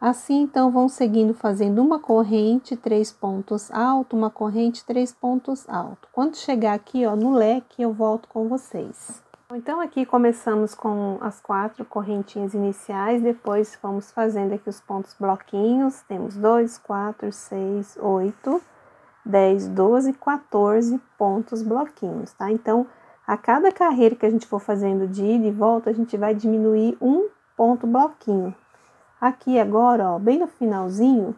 Assim, então, vão seguindo fazendo uma corrente, 3 pontos altos, uma corrente, 3 pontos altos. Quando chegar aqui, ó, no leque, eu volto com vocês. Então, aqui começamos com as 4 correntinhas iniciais, depois vamos fazendo aqui os pontos bloquinhos. Temos 2, 4, 6, 8, 10, 12, 14 pontos bloquinhos, tá? Então, a cada carreira que a gente for fazendo de ida e volta, a gente vai diminuir um ponto bloquinho. Aqui agora, ó, bem no finalzinho,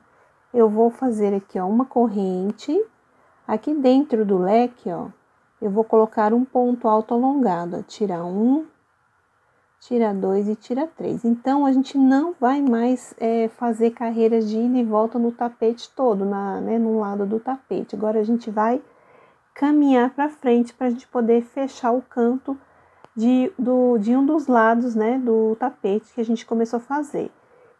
eu vou fazer aqui, ó, uma corrente. Aqui dentro do leque, ó, eu vou colocar um ponto alto alongado, ó, tira 1, tira 2 e tira 3. Então, a gente não vai mais fazer carreiras de ida e volta no tapete todo, no lado do tapete. Agora, a gente vai caminhar para frente para a gente poder fechar o canto de um dos lados, né, do tapete que a gente começou a fazer.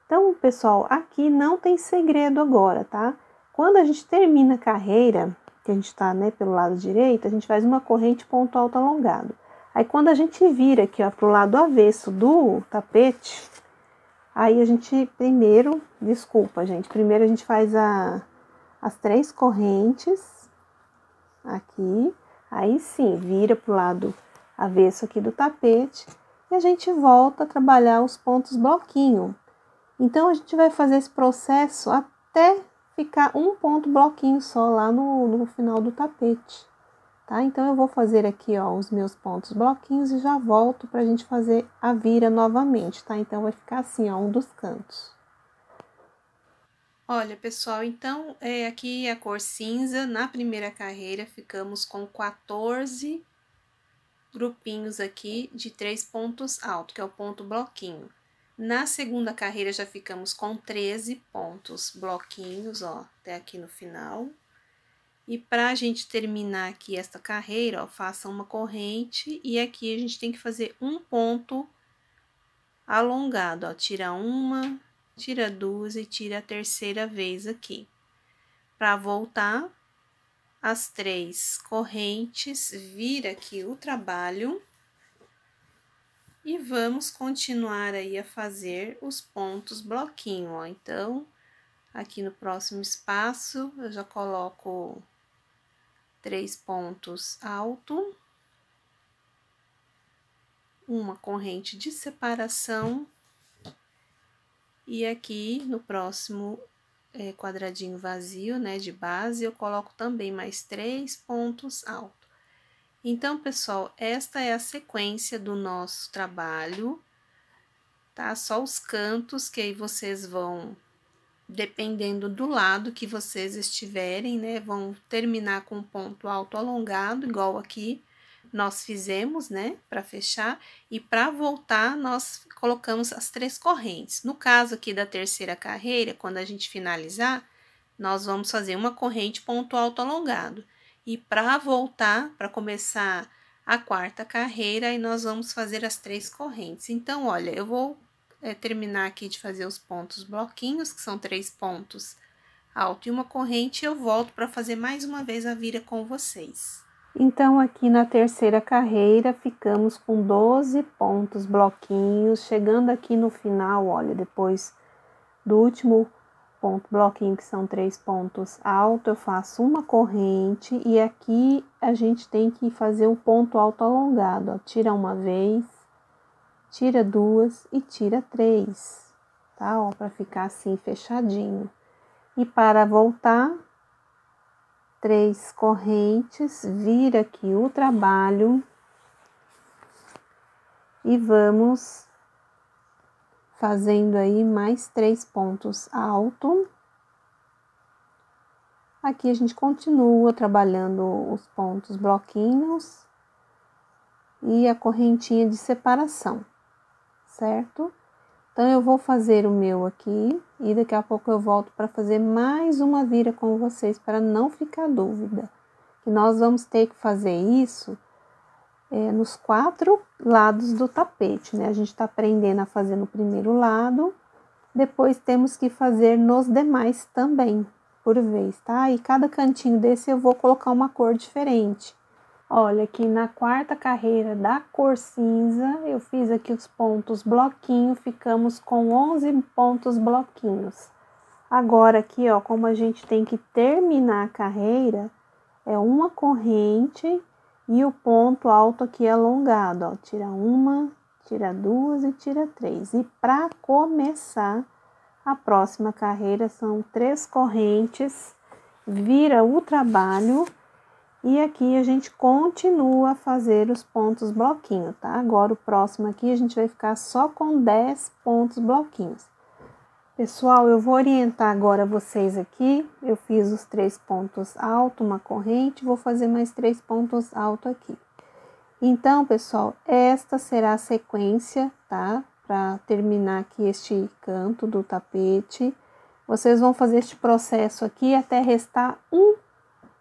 Então, pessoal, aqui não tem segredo agora, tá? Quando a gente termina a carreira, que a gente tá, né, pelo lado direito, a gente faz uma corrente ponto alto alongado. Aí, quando a gente vira aqui, ó, pro lado avesso do tapete, aí a gente primeiro a gente faz as 3 correntes aqui, aí sim, vira pro lado avesso aqui do tapete e a gente volta a trabalhar os pontos bloquinho. Então, a gente vai fazer esse processo até ficar um ponto bloquinho só lá no final do tapete, tá? Então, eu vou fazer aqui, ó, os meus pontos bloquinhos e já volto pra gente fazer a vira novamente, tá? Então, vai ficar assim, ó, um dos cantos. Olha, pessoal, então, aqui a cor cinza, na primeira carreira, ficamos com 14 grupinhos aqui de 3 pontos altos, que é o ponto bloquinho. Na segunda carreira, já ficamos com 13 pontos bloquinhos, ó, até aqui no final. E pra gente terminar aqui esta carreira, ó, faça uma corrente e aqui a gente tem que fazer um ponto alongado, ó, tira uma, tira 2 e tira a terceira vez aqui. Pra voltar, as 3 correntes, vira aqui o trabalho. E vamos continuar aí a fazer os pontos bloquinho, ó. Então, aqui no próximo espaço, eu já coloco 3 pontos alto, uma corrente de separação, e aqui no próximo quadradinho vazio, né, de base, eu coloco também mais 3 pontos altos. Então, pessoal, esta é a sequência do nosso trabalho, tá? Só os cantos que aí vocês vão, dependendo do lado que vocês estiverem, né? Vão terminar com um ponto alto alongado, igual aqui nós fizemos, né? Para fechar. E para voltar, nós colocamos as 3 correntes. No caso aqui da terceira carreira, quando a gente finalizar, nós vamos fazer uma corrente ponto alto alongado. E para voltar, para começar a quarta carreira, aí nós vamos fazer as 3 correntes. Então, olha, eu vou terminar aqui de fazer os pontos bloquinhos, que são 3 pontos alto e uma corrente, e eu volto para fazer mais uma vez a vira com vocês. Então, aqui na terceira carreira, ficamos com 12 pontos bloquinhos, chegando aqui no final, olha, depois do último ponto bloquinho, que são 3 pontos altos, eu faço uma corrente e aqui a gente tem que fazer o ponto alto alongado, ó, tira uma vez, tira 2 e tira 3, tá? Ó, para ficar assim fechadinho. E para voltar, 3 correntes, vira aqui o trabalho e vamos fazendo aí mais 3 pontos altos. Aqui a gente continua trabalhando os pontos bloquinhos e a correntinha de separação, certo? Então, eu vou fazer o meu aqui e daqui a pouco eu volto para fazer mais uma vira com vocês, para não ficar dúvida. Que nós vamos ter que fazer isso nos 4 lados do tapete, né? A gente tá aprendendo a fazer no primeiro lado, depois temos que fazer nos demais também, por vez, tá? E cada cantinho desse eu vou colocar uma cor diferente. Olha, aqui na quarta carreira da cor cinza, eu fiz aqui os pontos bloquinho, ficamos com 11 pontos bloquinhos. Agora aqui, ó, como a gente tem que terminar a carreira, é uma corrente e o ponto alto aqui alongado, ó. Tira uma, tira duas e tira três. E para começar a próxima carreira, são 3 correntes, vira o trabalho. E aqui a gente continua a fazer os pontos bloquinho, tá? Agora o próximo aqui a gente vai ficar só com 10 pontos bloquinhos. Pessoal, eu vou orientar agora vocês aqui. Eu fiz os 3 pontos alto, uma corrente, vou fazer mais 3 pontos alto aqui. Então, pessoal, esta será a sequência, tá? Para terminar aqui este canto do tapete. Vocês vão fazer este processo aqui até restar um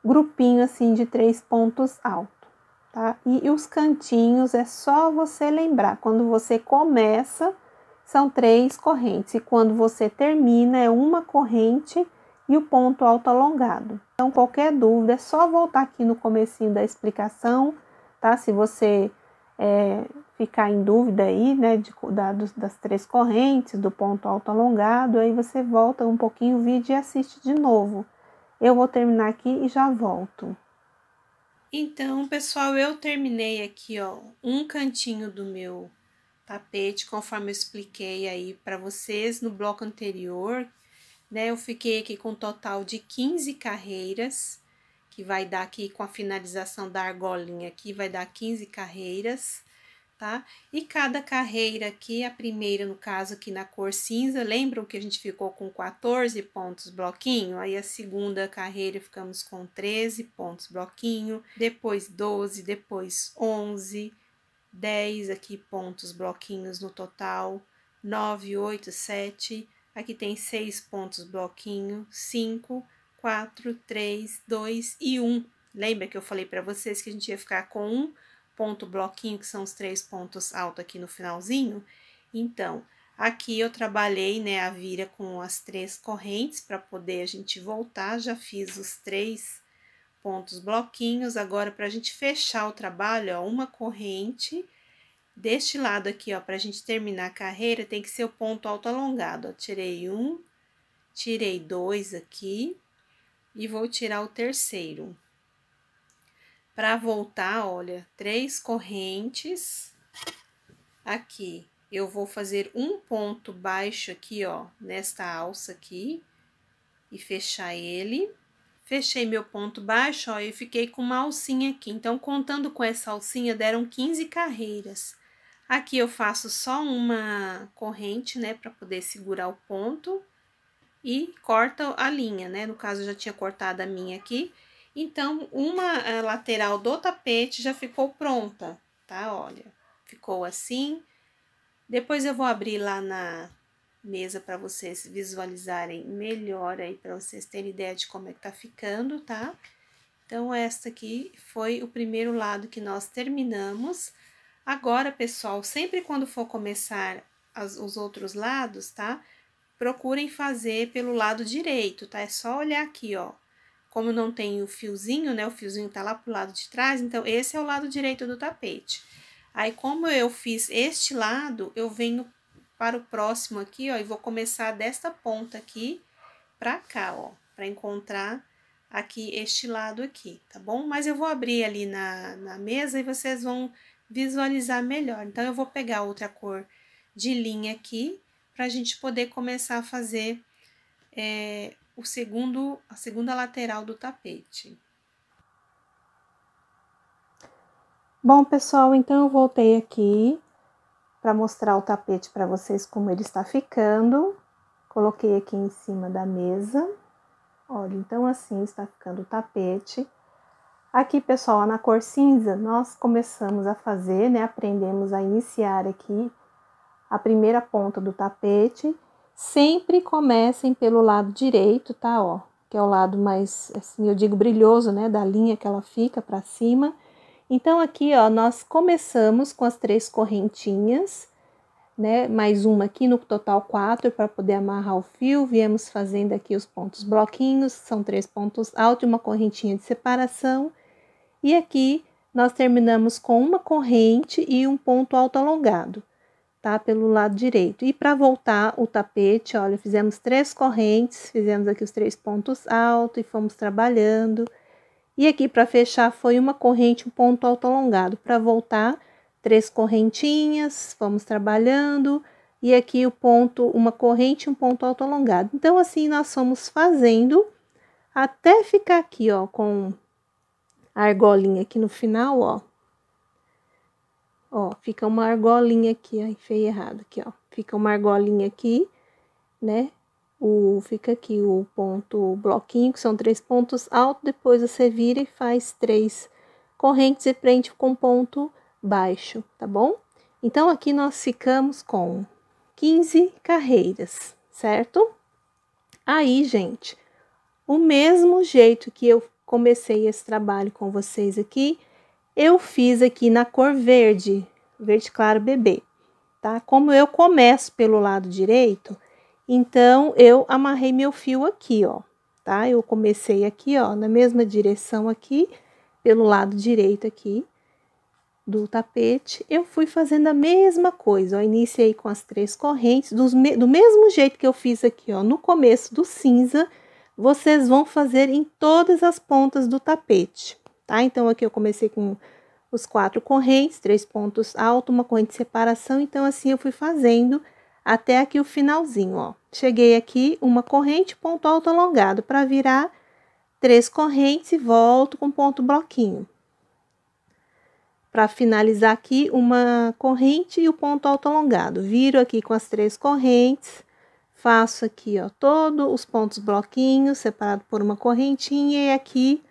grupinho assim de 3 pontos altos, tá? E os cantinhos é só você lembrar, quando você começa são 3 correntes e quando você termina é uma corrente e o ponto alto alongado. Então qualquer dúvida é só voltar aqui no comecinho da explicação, tá? Se você ficar em dúvida aí, né, das 3 correntes, do ponto alto alongado, aí você volta um pouquinho o vídeo e assiste de novo. Eu vou terminar aqui e já volto. Então, pessoal, eu terminei aqui, ó, um cantinho do meu tapete, conforme eu expliquei aí para vocês no bloco anterior, né? Eu fiquei aqui com um total de 15 carreiras, que vai dar aqui com a finalização da argolinha aqui, vai dar 15 carreiras. Tá? E cada carreira aqui, a primeira no caso aqui na cor cinza, lembram que a gente ficou com 14 pontos bloquinho? Aí a segunda carreira ficamos com 13 pontos bloquinho, depois 12, depois 11, 10 aqui pontos bloquinhos no total, 9, 8, 7, aqui tem 6 pontos bloquinho, 5, 4, 3, 2 e 1. Lembra que eu falei para vocês que a gente ia ficar com um ponto bloquinho, que são os 3 pontos altos aqui no finalzinho? Então, aqui eu trabalhei, né, a vira com as 3 correntes para poder a gente voltar. Já fiz os 3 pontos bloquinhos. Agora, para a gente fechar o trabalho, ó, uma corrente deste lado aqui, ó, para a gente terminar a carreira, tem que ser o ponto alto alongado, ó. Tirei um, tirei 2 aqui e vou tirar o terceiro. Para voltar, olha, 3 correntes. Aqui, eu vou fazer um ponto baixo aqui, ó, nesta alça aqui, e fechar ele. Fechei meu ponto baixo, ó, e fiquei com uma alcinha aqui. Então, contando com essa alcinha, deram 15 carreiras. Aqui eu faço só uma corrente, né, para poder segurar o ponto. E corta a linha, né, no caso, eu já tinha cortado a minha aqui. Então, uma lateral do tapete já ficou pronta, tá? Olha, ficou assim. Depois eu vou abrir lá na mesa para vocês visualizarem melhor aí, para vocês terem ideia de como é que tá ficando, tá? Então, esta aqui foi o primeiro lado que nós terminamos. Agora, pessoal, sempre quando for começar os outros lados, tá? Procurem fazer pelo lado direito, tá? É só olhar aqui, ó. Como não tem o fiozinho, né? O fiozinho tá lá pro lado de trás, então esse é o lado direito do tapete. Aí, como eu fiz este lado, eu venho para o próximo aqui, ó, e vou começar desta ponta aqui pra cá, ó, pra encontrar aqui este lado aqui, tá bom? Mas eu vou abrir ali na mesa e vocês vão visualizar melhor. Então, eu vou pegar outra cor de linha aqui, pra gente poder começar a fazer a segunda lateral do tapete. Bom, pessoal, então eu voltei aqui para mostrar o tapete para vocês como ele está ficando. Coloquei aqui em cima da mesa. Olha, então assim está ficando o tapete. Aqui, pessoal, na cor cinza, nós começamos a fazer, né? Aprendemos a iniciar aqui a primeira ponta do tapete. Sempre comecem pelo lado direito, tá? Ó, que é o lado mais, assim, eu digo brilhoso, né? Da linha que ela fica para cima. Então, aqui, ó, nós começamos com as 3 correntinhas, né? Mais uma aqui, no total 4, para poder amarrar o fio. Viemos fazendo aqui os pontos bloquinhos, são 3 pontos altos e uma correntinha de separação. E aqui, nós terminamos com uma corrente e um ponto alto alongado, tá? Pelo lado direito. E para voltar o tapete, olha, fizemos 3 correntes, fizemos aqui os 3 pontos altos e fomos trabalhando. E aqui para fechar foi uma corrente, um ponto alto alongado. Para voltar, 3 correntinhas, fomos trabalhando. E aqui o ponto, uma corrente, um ponto alto alongado. Então, assim, nós fomos fazendo até ficar aqui, ó, com a argolinha aqui no final, ó. Ó, fica uma argolinha aqui, ó, enfiei errado aqui, ó. Fica uma argolinha aqui, né? Fica aqui o ponto bloquinho, que são 3 pontos altos, depois você vira e faz 3 correntes e prende com ponto baixo, tá bom? Então, aqui nós ficamos com 15 carreiras, certo? Aí, gente, o mesmo jeito que eu comecei esse trabalho com vocês aqui, eu fiz aqui na cor verde, verde claro bebê, tá? Como eu começo pelo lado direito, então eu amarrei meu fio aqui, ó, tá? Eu comecei aqui, ó, na mesma direção aqui, pelo lado direito aqui do tapete, eu fui fazendo a mesma coisa, ó. Iniciei com as 3 correntes, do mesmo jeito que eu fiz aqui, ó, no começo do cinza, vocês vão fazer em todas as pontas do tapete, tá? Então, aqui eu comecei com os 4 correntes, 3 pontos altos, uma corrente de separação, então, assim, eu fui fazendo até aqui o finalzinho, ó. Cheguei aqui, uma corrente, ponto alto alongado, para virar 3 correntes e volto com ponto bloquinho. Para finalizar aqui, uma corrente e o ponto alto alongado. Viro aqui com as 3 correntes, faço aqui, ó, todos os pontos bloquinhos, separado por uma correntinha, e aqui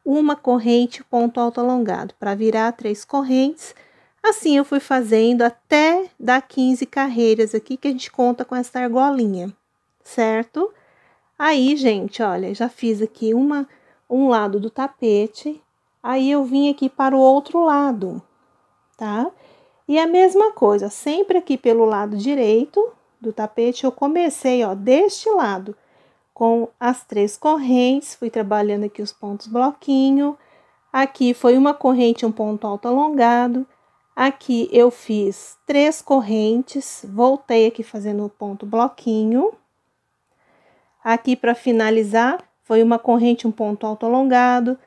uma corrente, ponto alto alongado, para virar 3 correntes. Assim, eu fui fazendo até dar 15 carreiras aqui, que a gente conta com essa argolinha, certo? Aí, gente, olha, já fiz aqui um lado do tapete, aí eu vim aqui para o outro lado, tá? E a mesma coisa, sempre aqui pelo lado direito do tapete, eu comecei, ó, deste lado, com as 3 correntes, fui trabalhando aqui os pontos bloquinho, aqui foi uma corrente, um ponto alto alongado, aqui eu fiz 3 correntes, voltei aqui fazendo o ponto bloquinho, aqui para finalizar, foi uma corrente, um ponto alto alongado,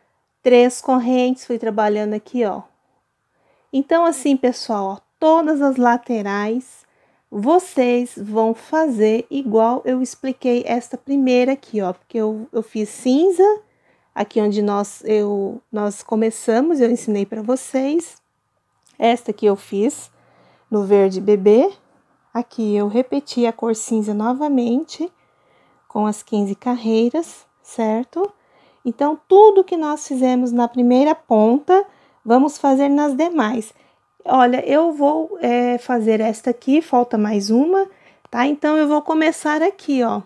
3 correntes, fui trabalhando aqui, ó. Então, assim, pessoal, ó, todas as laterais, vocês vão fazer igual eu expliquei esta primeira aqui, ó, porque eu fiz cinza, aqui onde nós começamos, eu ensinei para vocês. Esta aqui eu fiz no verde bebê, aqui eu repeti a cor cinza novamente, com as 15 carreiras, certo? Então, tudo que nós fizemos na primeira ponta, vamos fazer nas demais. Olha, eu vou fazer esta aqui, falta mais uma, tá? Então, eu vou começar aqui, ó.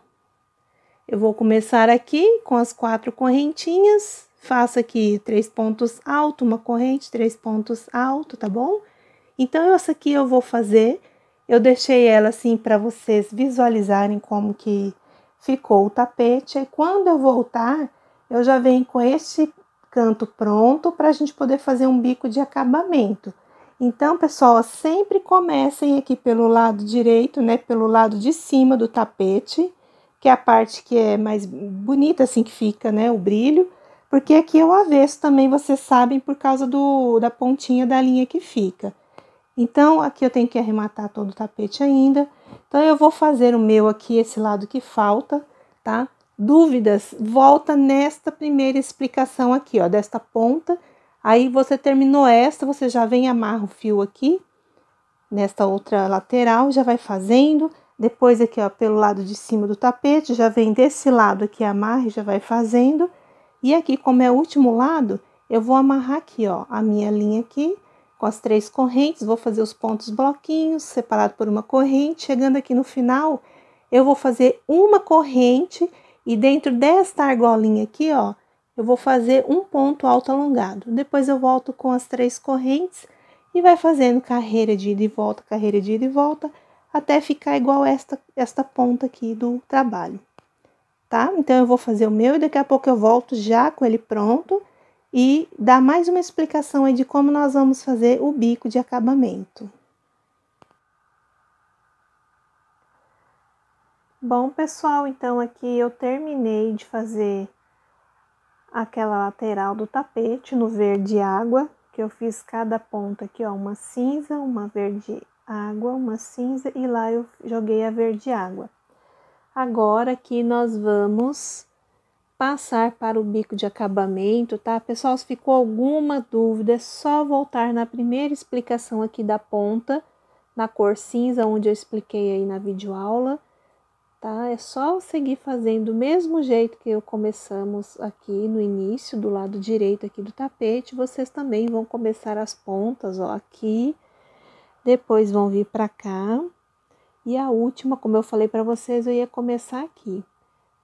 Eu vou começar aqui com as 4 correntinhas, faço aqui 3 pontos altos, uma corrente, 3 pontos altos, tá bom? Então, essa aqui eu vou fazer, eu deixei ela assim para vocês visualizarem como que ficou o tapete. Aí, quando eu voltar, eu já venho com este canto pronto para a gente poder fazer um bico de acabamento. Então, pessoal, sempre comecem aqui pelo lado direito, né? Pelo lado de cima do tapete, que é a parte que é mais bonita, assim, que fica, né? O brilho. Porque aqui é o avesso também, vocês sabem, por causa da pontinha da linha que fica. Então, aqui eu tenho que arrematar todo o tapete ainda. Então, eu vou fazer o meu aqui, esse lado que falta, tá? Dúvidas, volta nesta primeira explicação aqui, ó, desta ponta. Aí, você terminou esta, você já vem e amarra o fio aqui, nesta outra lateral, já vai fazendo. Depois aqui, ó, pelo lado de cima do tapete, já vem desse lado aqui, amarra e já vai fazendo. E aqui, como é o último lado, eu vou amarrar aqui, ó, a minha linha aqui, com as 3 correntes, vou fazer os pontos bloquinhos, separado por uma corrente. Chegando aqui no final, eu vou fazer uma corrente e dentro desta argolinha aqui, ó, eu vou fazer um ponto alto alongado. Depois eu volto com as 3 correntes e vai fazendo carreira de ida e volta, carreira de ida e volta, até ficar igual esta ponta aqui do trabalho, tá? Então, eu vou fazer o meu e daqui a pouco eu volto já com ele pronto e dar mais uma explicação aí de como nós vamos fazer o bico de acabamento. Bom, pessoal, então aqui eu terminei de fazer aquela lateral do tapete no verde água, que eu fiz cada ponta aqui, ó, uma cinza, uma verde água, uma cinza, e lá eu joguei a verde água. Agora aqui nós vamos passar para o bico de acabamento, tá? Pessoal, se ficou alguma dúvida, é só voltar na primeira explicação aqui da ponta, na cor cinza, onde eu expliquei aí na videoaula, tá? É só seguir fazendo do mesmo jeito que começamos aqui no início, do lado direito aqui do tapete, vocês também vão começar as pontas, ó, aqui, depois vão vir para cá, e a última, como eu falei para vocês, eu ia começar aqui,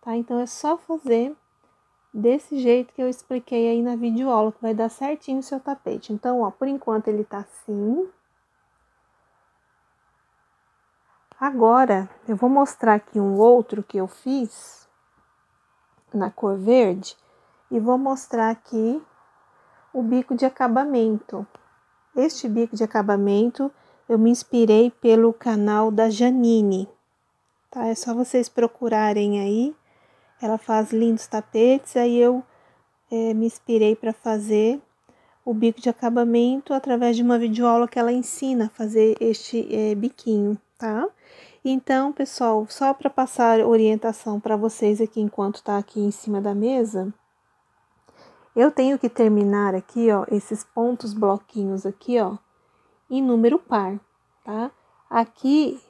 tá? Então, é só fazer desse jeito que eu expliquei aí na videoaula, que vai dar certinho o seu tapete. Então, ó, por enquanto ele tá assim. Agora, eu vou mostrar aqui um outro que eu fiz na cor verde e vou mostrar aqui o bico de acabamento. Este bico de acabamento eu me inspirei pelo canal da Janine, tá? É só vocês procurarem aí, ela faz lindos tapetes, aí eu me inspirei para fazer o bico de acabamento através de uma videoaula que ela ensina a fazer este biquinho, tá? Então, pessoal, só para passar orientação para vocês aqui enquanto tá aqui em cima da mesa, eu tenho que terminar aqui, ó, esses pontos bloquinhos aqui, ó, em número par, tá? Aqui,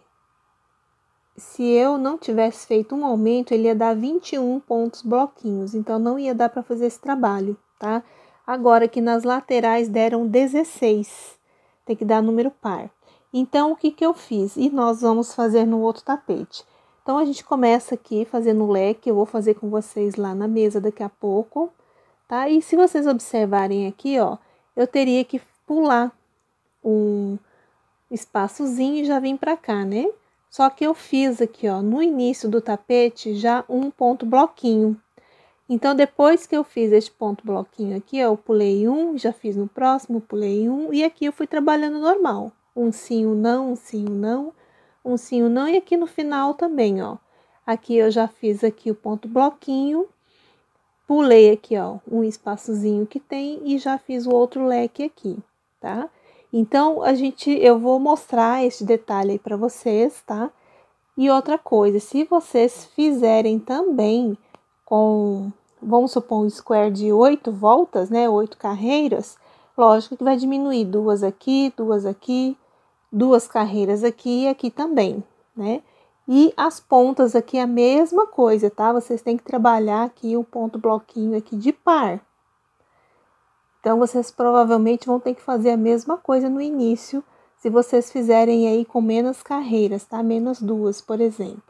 se eu não tivesse feito um aumento, ele ia dar 21 pontos bloquinhos, então não ia dar para fazer esse trabalho, tá? Agora que nas laterais deram 16, tem que dar número par. Então, o que que eu fiz? E nós vamos fazer no outro tapete. Então, a gente começa aqui fazendo o leque, eu vou fazer com vocês lá na mesa daqui a pouco, tá? E se vocês observarem aqui, ó, eu teria que pular um espaçozinho e já vim pra cá, né? Só que eu fiz aqui, ó, no início do tapete, já um ponto bloquinho. Então, depois que eu fiz este ponto bloquinho aqui, ó, eu pulei um, já fiz no próximo, pulei um, e aqui eu fui trabalhando normal. Um sim, um não, um sim, um não, um sim, um não, e aqui no final também, ó. Aqui eu já fiz aqui o ponto bloquinho, pulei aqui, ó, um espaçozinho que tem e já fiz o outro leque aqui, tá? Então, eu vou mostrar esse detalhe aí para vocês, tá? E outra coisa, se vocês fizerem também com, vamos supor, um square de 8 voltas, né, 8 carreiras, lógico que vai diminuir duas aqui, duas carreiras aqui e aqui também, né? E as pontas aqui a mesma coisa, tá? Vocês têm que trabalhar aqui o ponto bloquinho aqui de par. Então, vocês provavelmente vão ter que fazer a mesma coisa no início, se vocês fizerem aí com menos carreiras, tá? Menos duas, por exemplo.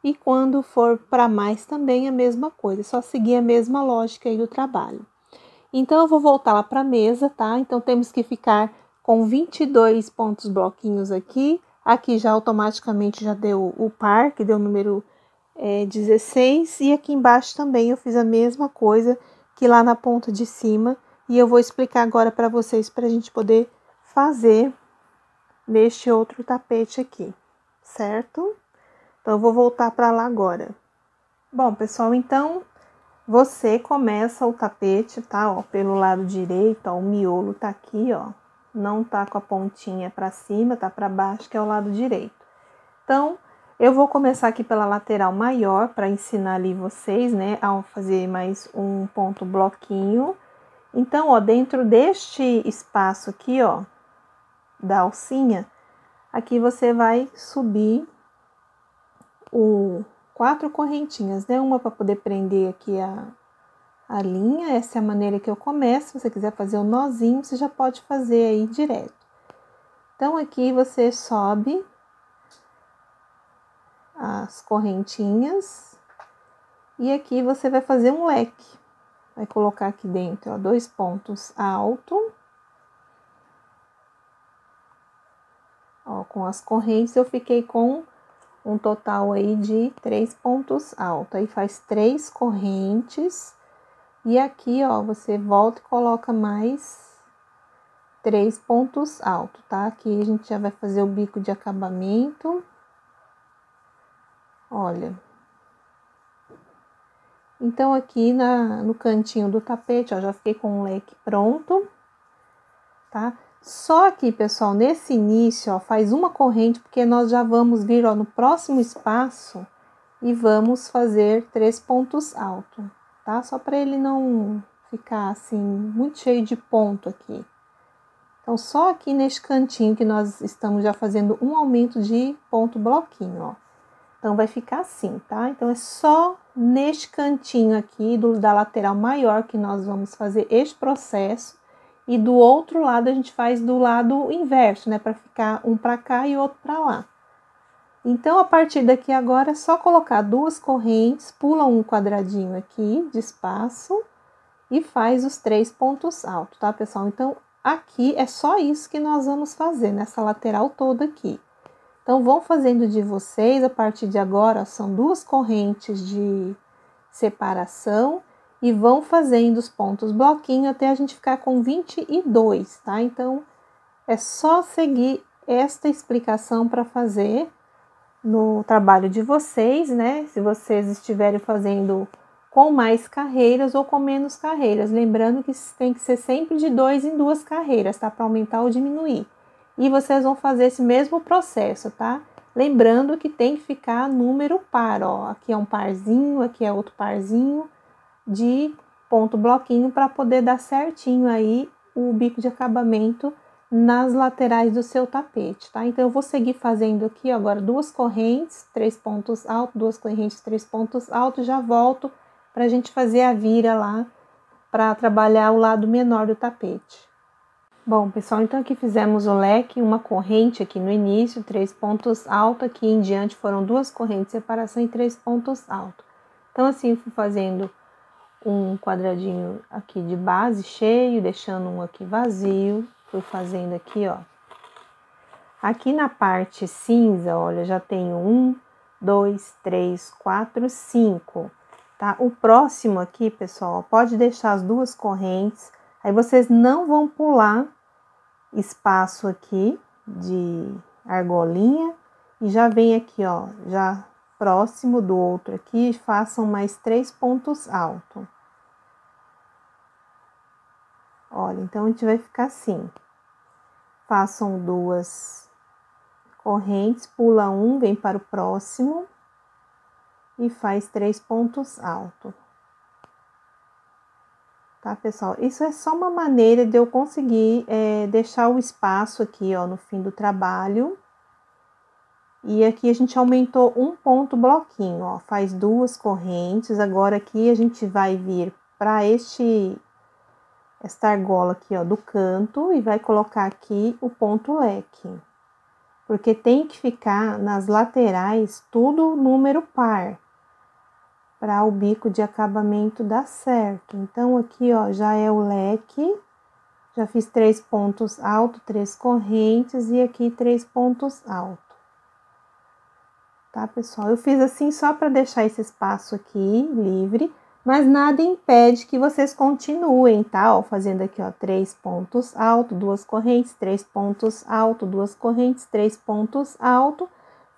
E quando for para mais também a mesma coisa, só seguir a mesma lógica aí do trabalho. Então, eu vou voltar lá para a mesa, tá? Então, temos que ficar com 22 pontos bloquinhos aqui. Aqui já automaticamente já deu o par, que deu o número 16. E aqui embaixo também eu fiz a mesma coisa que lá na ponta de cima. E eu vou explicar agora para vocês, para a gente poder fazer neste outro tapete aqui, certo? Então, eu vou voltar para lá agora. Bom, pessoal, então, você começa o tapete, tá? Ó, pelo lado direito, ó, o miolo tá aqui, ó. Não tá com a pontinha para cima, tá para baixo, que é o lado direito. Então, eu vou começar aqui pela lateral maior, para ensinar ali vocês, né, a fazer mais um ponto bloquinho. Então, ó, dentro deste espaço aqui, ó, da alcinha, aqui você vai subir quatro correntinhas, né? Uma para poder prender aqui a linha, essa é a maneira que eu começo. Se você quiser fazer o nozinho, você já pode fazer aí direto. Então, aqui você sobe as correntinhas e aqui você vai fazer um leque. Vai colocar aqui dentro, ó, 2 pontos altos. Ó, com as correntes eu fiquei com um total aí de 3 pontos altos. Aí faz 3 correntes E aqui, ó, você volta e coloca mais 3 pontos altos, tá? Aqui a gente já vai fazer o bico de acabamento. Olha. Então, aqui no cantinho do tapete, ó, já fiquei com o leque pronto, tá? Só que, pessoal, nesse início, ó, faz uma corrente, porque nós já vamos vir, ó, no próximo espaço e vamos fazer 3 pontos altos, tá? Só para ele não ficar, assim, muito cheio de ponto aqui. Então, só aqui neste cantinho que nós estamos já fazendo um aumento de ponto bloquinho, ó. Então, vai ficar assim, tá? Então, é só neste cantinho aqui da lateral maior que nós vamos fazer este processo. E do outro lado, a gente faz do lado inverso, né? Para ficar um para cá e outro para lá. Então, a partir daqui agora, é só colocar 2 correntes, pula um quadradinho aqui de espaço e faz os 3 pontos altos, tá, pessoal? Então, aqui é só isso que nós vamos fazer nessa lateral toda aqui. Então, vão fazendo de vocês, a partir de agora, são 2 correntes de separação e vão fazendo os pontos bloquinho até a gente ficar com 22, tá? Então, é só seguir esta explicação para fazer no trabalho de vocês, né? Se vocês estiverem fazendo com mais carreiras ou com menos carreiras. Lembrando que tem que ser sempre de 2 em 2 carreiras, tá? Para aumentar ou diminuir. E vocês vão fazer esse mesmo processo, tá? Lembrando que tem que ficar número par, ó. Aqui é um parzinho, aqui é outro parzinho de ponto bloquinho para poder dar certinho aí o bico de acabamento nas laterais do seu tapete, tá? Então, eu vou seguir fazendo aqui agora 2 correntes, 3 pontos altos, 2 correntes, 3 pontos altos, já volto para a gente fazer a vira lá para trabalhar o lado menor do tapete. Bom, pessoal, então aqui fizemos o leque, uma corrente aqui no início, 3 pontos altos, aqui em diante foram 2 correntes de separação e 3 pontos altos. Então, assim, eu fui fazendo um quadradinho aqui de base cheio, deixando um aqui vazio, fui fazendo aqui, ó. Aqui na parte cinza, olha, já tenho 1, 2, 3, 4, 5, tá? O próximo aqui, pessoal, pode deixar as 2 correntes, aí vocês não vão pular espaço aqui de argolinha e já vem aqui, ó, já próximo do outro aqui, façam mais 3 pontos altos. Olha, então a gente vai ficar assim. Façam 2 correntes, pula um, vem para o próximo e faz 3 pontos altos. Tá, pessoal? Isso é só uma maneira de eu conseguir deixar o espaço aqui, ó, no fim do trabalho. E aqui a gente aumentou um ponto bloquinho, ó, faz 2 correntes. Agora aqui a gente vai vir para esta argola aqui, ó, do canto e vai colocar aqui o ponto leque. Porque tem que ficar nas laterais tudo número par, para o bico de acabamento dar certo. Então, aqui, ó, já é o leque, já fiz 3 pontos altos, 3 correntes e aqui 3 pontos altos. Tá, pessoal? Eu fiz assim só para deixar esse espaço aqui livre, mas nada impede que vocês continuem, tá? Ó, fazendo aqui, ó, 3 pontos altos, 2 correntes, 3 pontos altos, 2 correntes, 3 pontos altos.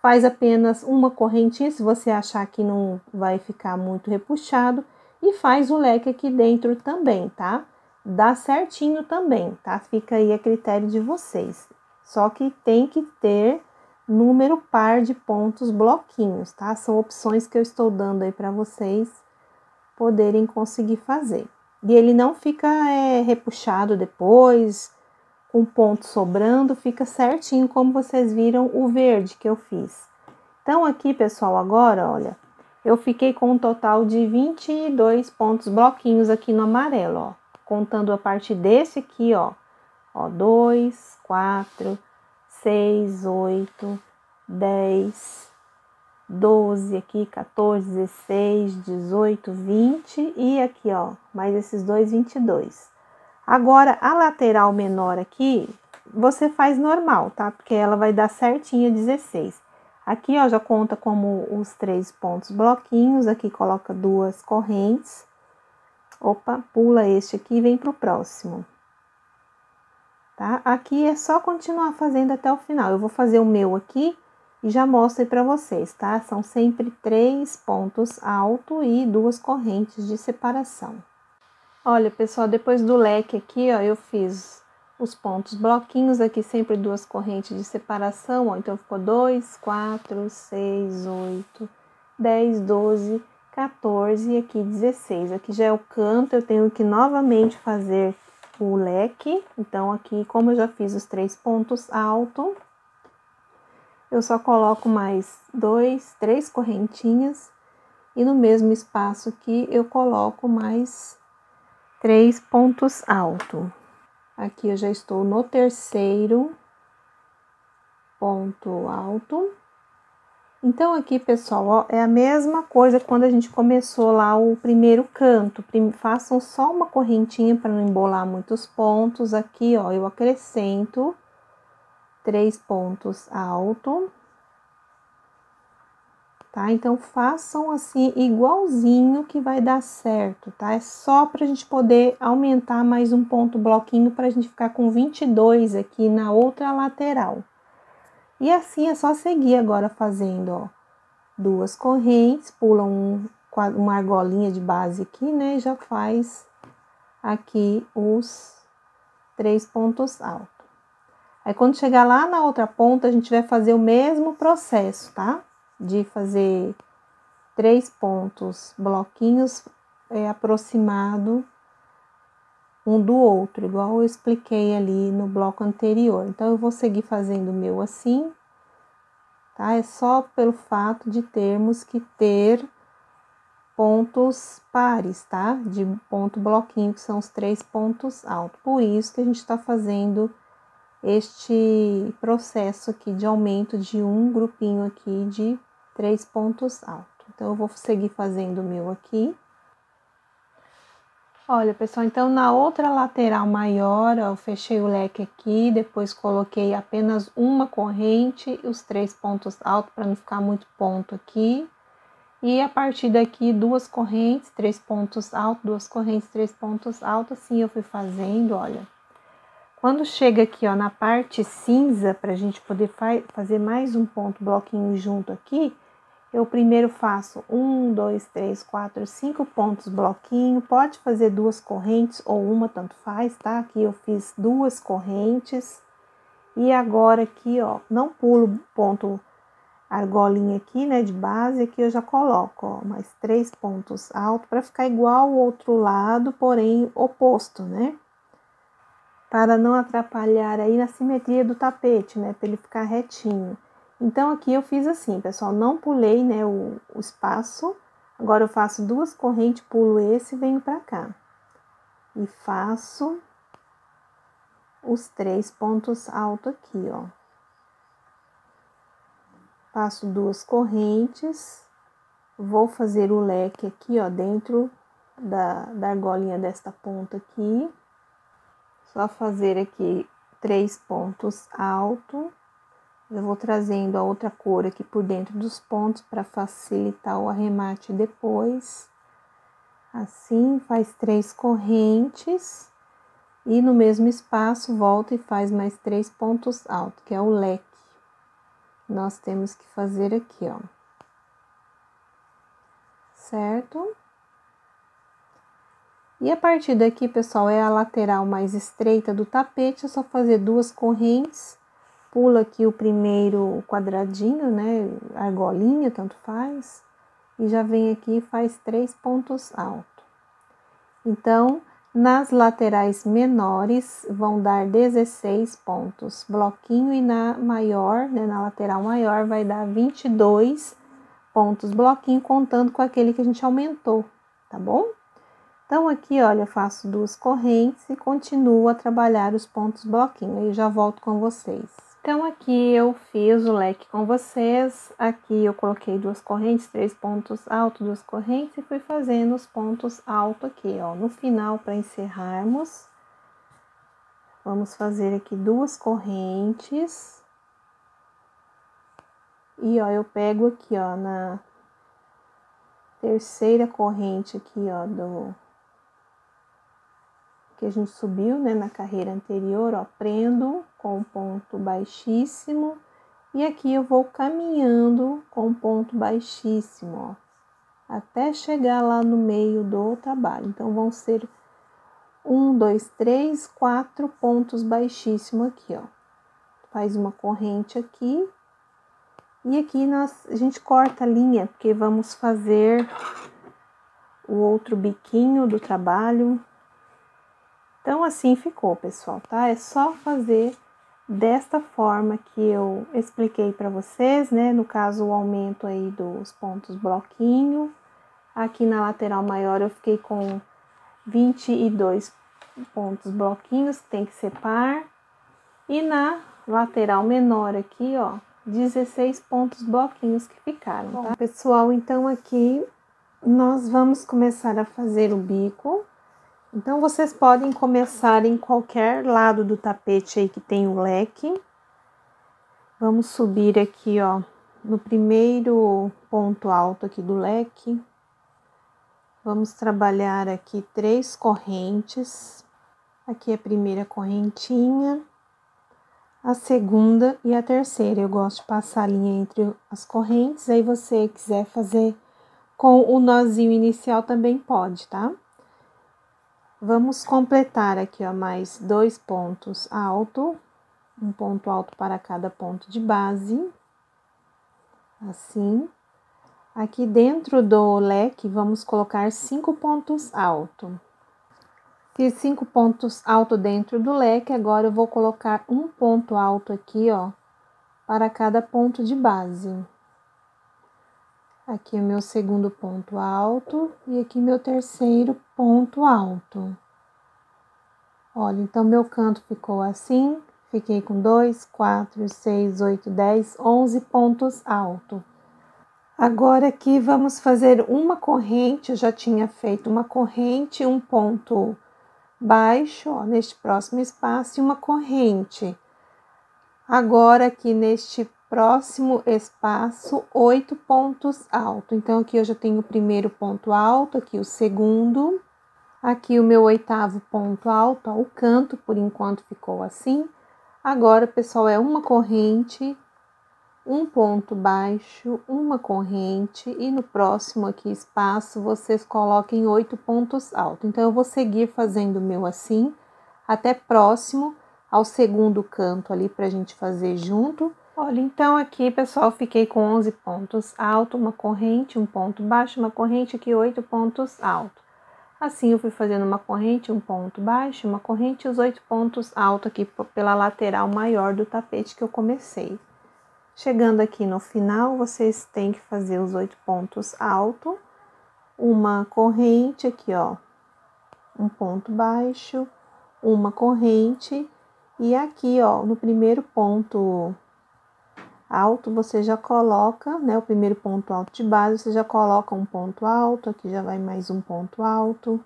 Faz apenas uma correntinha, se você achar que não vai ficar muito repuxado, e faz o leque aqui dentro também, tá? Dá certinho também, tá? Fica aí a critério de vocês. Só que tem que ter número par de pontos bloquinhos, tá? São opções que eu estou dando aí para vocês poderem conseguir fazer. E ele não fica repuxado depois, com ponto sobrando, fica certinho como vocês viram o verde que eu fiz. Então, aqui, pessoal, agora, olha, eu fiquei com um total de 22 pontos bloquinhos aqui no amarelo, ó. Contando a partir desse aqui, ó. Ó, 2, 4, 6, 8, 10, 12 aqui, 14, 16, 18, 20 e aqui, ó, mais esses dois, 22. Agora, a lateral menor aqui, você faz normal, tá? Porque ela vai dar certinho 16. Aqui, ó, já conta como os 3 pontos bloquinhos, aqui coloca 2 correntes. Opa, pula este aqui e vem pro próximo. Tá? Aqui é só continuar fazendo até o final. Eu vou fazer o meu aqui e já mostro aí pra vocês, tá? São sempre 3 pontos altos e 2 correntes de separação. Olha, pessoal, depois do leque aqui, ó, eu fiz os pontos bloquinhos aqui, sempre 2 correntes de separação, ó. Então, ficou 2, 4, 6, 8, 10, 12, 14 e aqui 16. Aqui já é o canto, eu tenho que novamente fazer o leque. Então, aqui, como eu já fiz os 3 pontos altos, eu só coloco mais 3 correntinhas e no mesmo espaço aqui eu coloco mais 3 pontos altos. Aqui eu já estou no terceiro ponto alto. Então, aqui, pessoal, ó, é a mesma coisa quando a gente começou lá o primeiro canto. Façam só uma correntinha para não embolar muitos pontos. Aqui, ó, eu acrescento 3 pontos altos. Tá? Então, façam assim, igualzinho que vai dar certo, tá? É só pra gente poder aumentar mais um ponto bloquinho pra gente ficar com 22 aqui na outra lateral. E assim é só seguir agora fazendo, ó, 2 correntes, pula uma argolinha de base aqui, né? E já faz aqui os 3 pontos altos. Aí, quando chegar lá na outra ponta, a gente vai fazer o mesmo processo, tá? De fazer 3 pontos, bloquinhos aproximado um do outro, igual eu expliquei ali no bloco anterior. Então, eu vou seguir fazendo o meu assim, tá? É só pelo fato de termos que ter pontos pares, tá? De ponto bloquinho, que são os 3 pontos altos. Por isso que a gente tá fazendo este processo aqui de aumento de um grupinho aqui de 3 pontos altos. Então, eu vou seguir fazendo o meu aqui. Olha, pessoal, então na outra lateral maior, ó, eu fechei o leque aqui, depois coloquei apenas uma corrente, os 3 pontos altos para não ficar muito ponto aqui. E a partir daqui, 2 correntes, 3 pontos altos, 2 correntes, 3 pontos altos, assim eu fui fazendo, olha. Quando chega aqui, ó, na parte cinza, pra gente poder fazer mais um ponto bloquinho junto aqui, eu primeiro faço 1, 2, 3, 4, 5 pontos bloquinho, pode fazer 2 correntes ou uma, tanto faz, tá? Aqui eu fiz 2 correntes. E agora aqui, ó, não pulo ponto argolinha aqui, né, de base, aqui eu já coloco, ó, mais 3 pontos altos para ficar igual o outro lado, porém oposto, né? Para não atrapalhar aí na simetria do tapete, né, para ele ficar retinho. Então, aqui eu fiz assim, pessoal, não pulei, né, o espaço. Agora, eu faço 2 correntes, pulo esse e venho pra cá. E faço os 3 pontos altos aqui, ó. Passo 2 correntes, vou fazer o leque aqui, ó, dentro da argolinha desta ponta aqui. Só fazer aqui 3 pontos altos. Eu vou trazendo a outra cor aqui por dentro dos pontos para facilitar o arremate depois. Assim, faz 3 correntes e no mesmo espaço volta e faz mais 3 pontos altos, que é o leque. Nós temos que fazer aqui, ó. Certo? E a partir daqui, pessoal, é a lateral mais estreita do tapete, é só fazer 2 correntes. Pula aqui o primeiro quadradinho, né, argolinha, tanto faz, e já vem aqui e faz 3 pontos altos. Então, nas laterais menores, vão dar 16 pontos bloquinho, e na maior, né, na lateral maior, vai dar 22 pontos bloquinho, contando com aquele que a gente aumentou, tá bom? Então, aqui, olha, eu faço 2 correntes e continuo a trabalhar os pontos bloquinho, aí já volto com vocês. Então, aqui eu fiz o leque com vocês, aqui eu coloquei 2 correntes, 3 pontos altos, 2 correntes e fui fazendo os pontos altos aqui, ó. No final, para encerrarmos, vamos fazer aqui 2 correntes. E, ó, eu pego aqui, ó, na terceira corrente aqui, ó, que a gente subiu, né, na carreira anterior, ó, prendo com ponto baixíssimo e aqui eu vou caminhando com ponto baixíssimo, ó, até chegar lá no meio do trabalho. Então, vão ser 1, 2, 3, 4 pontos baixíssimos aqui, ó. Faz uma corrente aqui e aqui a gente corta a linha, porque vamos fazer o outro biquinho do trabalho. Então, assim ficou, pessoal, tá? É só fazer desta forma que eu expliquei para vocês, né? No caso, o aumento aí dos pontos bloquinho. Aqui na lateral maior eu fiquei com 22 pontos bloquinhos, que tem que ser par. E na lateral menor aqui, ó, 16 pontos bloquinhos que ficaram, tá? Bom, pessoal, então aqui nós vamos começar a fazer o bico. Então, vocês podem começar em qualquer lado do tapete aí que tem o leque. Vamos subir aqui, ó, no primeiro ponto alto aqui do leque. Vamos trabalhar aqui 3 correntes. Aqui a primeira correntinha, a segunda e a terceira. Eu gosto de passar a linha entre as correntes, aí você quiser fazer com o nozinho inicial também pode, tá? Vamos completar aqui, ó, mais 2 pontos altos, um ponto alto para cada ponto de base, assim. Aqui dentro do leque, vamos colocar 5 pontos altos. Fiz 5 pontos altos dentro do leque, agora eu vou colocar um ponto alto aqui, ó, para cada ponto de base. Aqui é meu segundo ponto alto e aqui meu terceiro ponto alto. Olha, então meu canto ficou assim, fiquei com 2, 4, 6, 8, 10, 11 pontos altos. Agora aqui vamos fazer uma corrente, eu já tinha feito uma corrente, um ponto baixo, ó, neste próximo espaço e uma corrente. Agora aqui neste próximo espaço, 8 pontos altos. Então, aqui eu já tenho o primeiro ponto alto, aqui o segundo, aqui o meu 8º ponto alto, ó, o canto por enquanto ficou assim. Agora, pessoal, é uma corrente, um ponto baixo, uma corrente e no próximo aqui espaço vocês coloquem 8 pontos altos. Então, eu vou seguir fazendo o meu assim, até próximo ao segundo canto ali pra gente fazer junto. Olha, então aqui, pessoal, fiquei com 11 pontos altos, uma corrente, um ponto baixo, uma corrente aqui, 8 pontos altos. Assim, eu fui fazendo uma corrente, um ponto baixo, uma corrente e os 8 pontos altos aqui pela lateral maior do tapete que eu comecei. Chegando aqui no final, vocês têm que fazer os 8 pontos altos, uma corrente aqui, ó, um ponto baixo, uma corrente. E aqui, ó, no primeiro ponto alto, você já coloca, né, o primeiro ponto alto de base, você já coloca um ponto alto, aqui já vai mais um ponto alto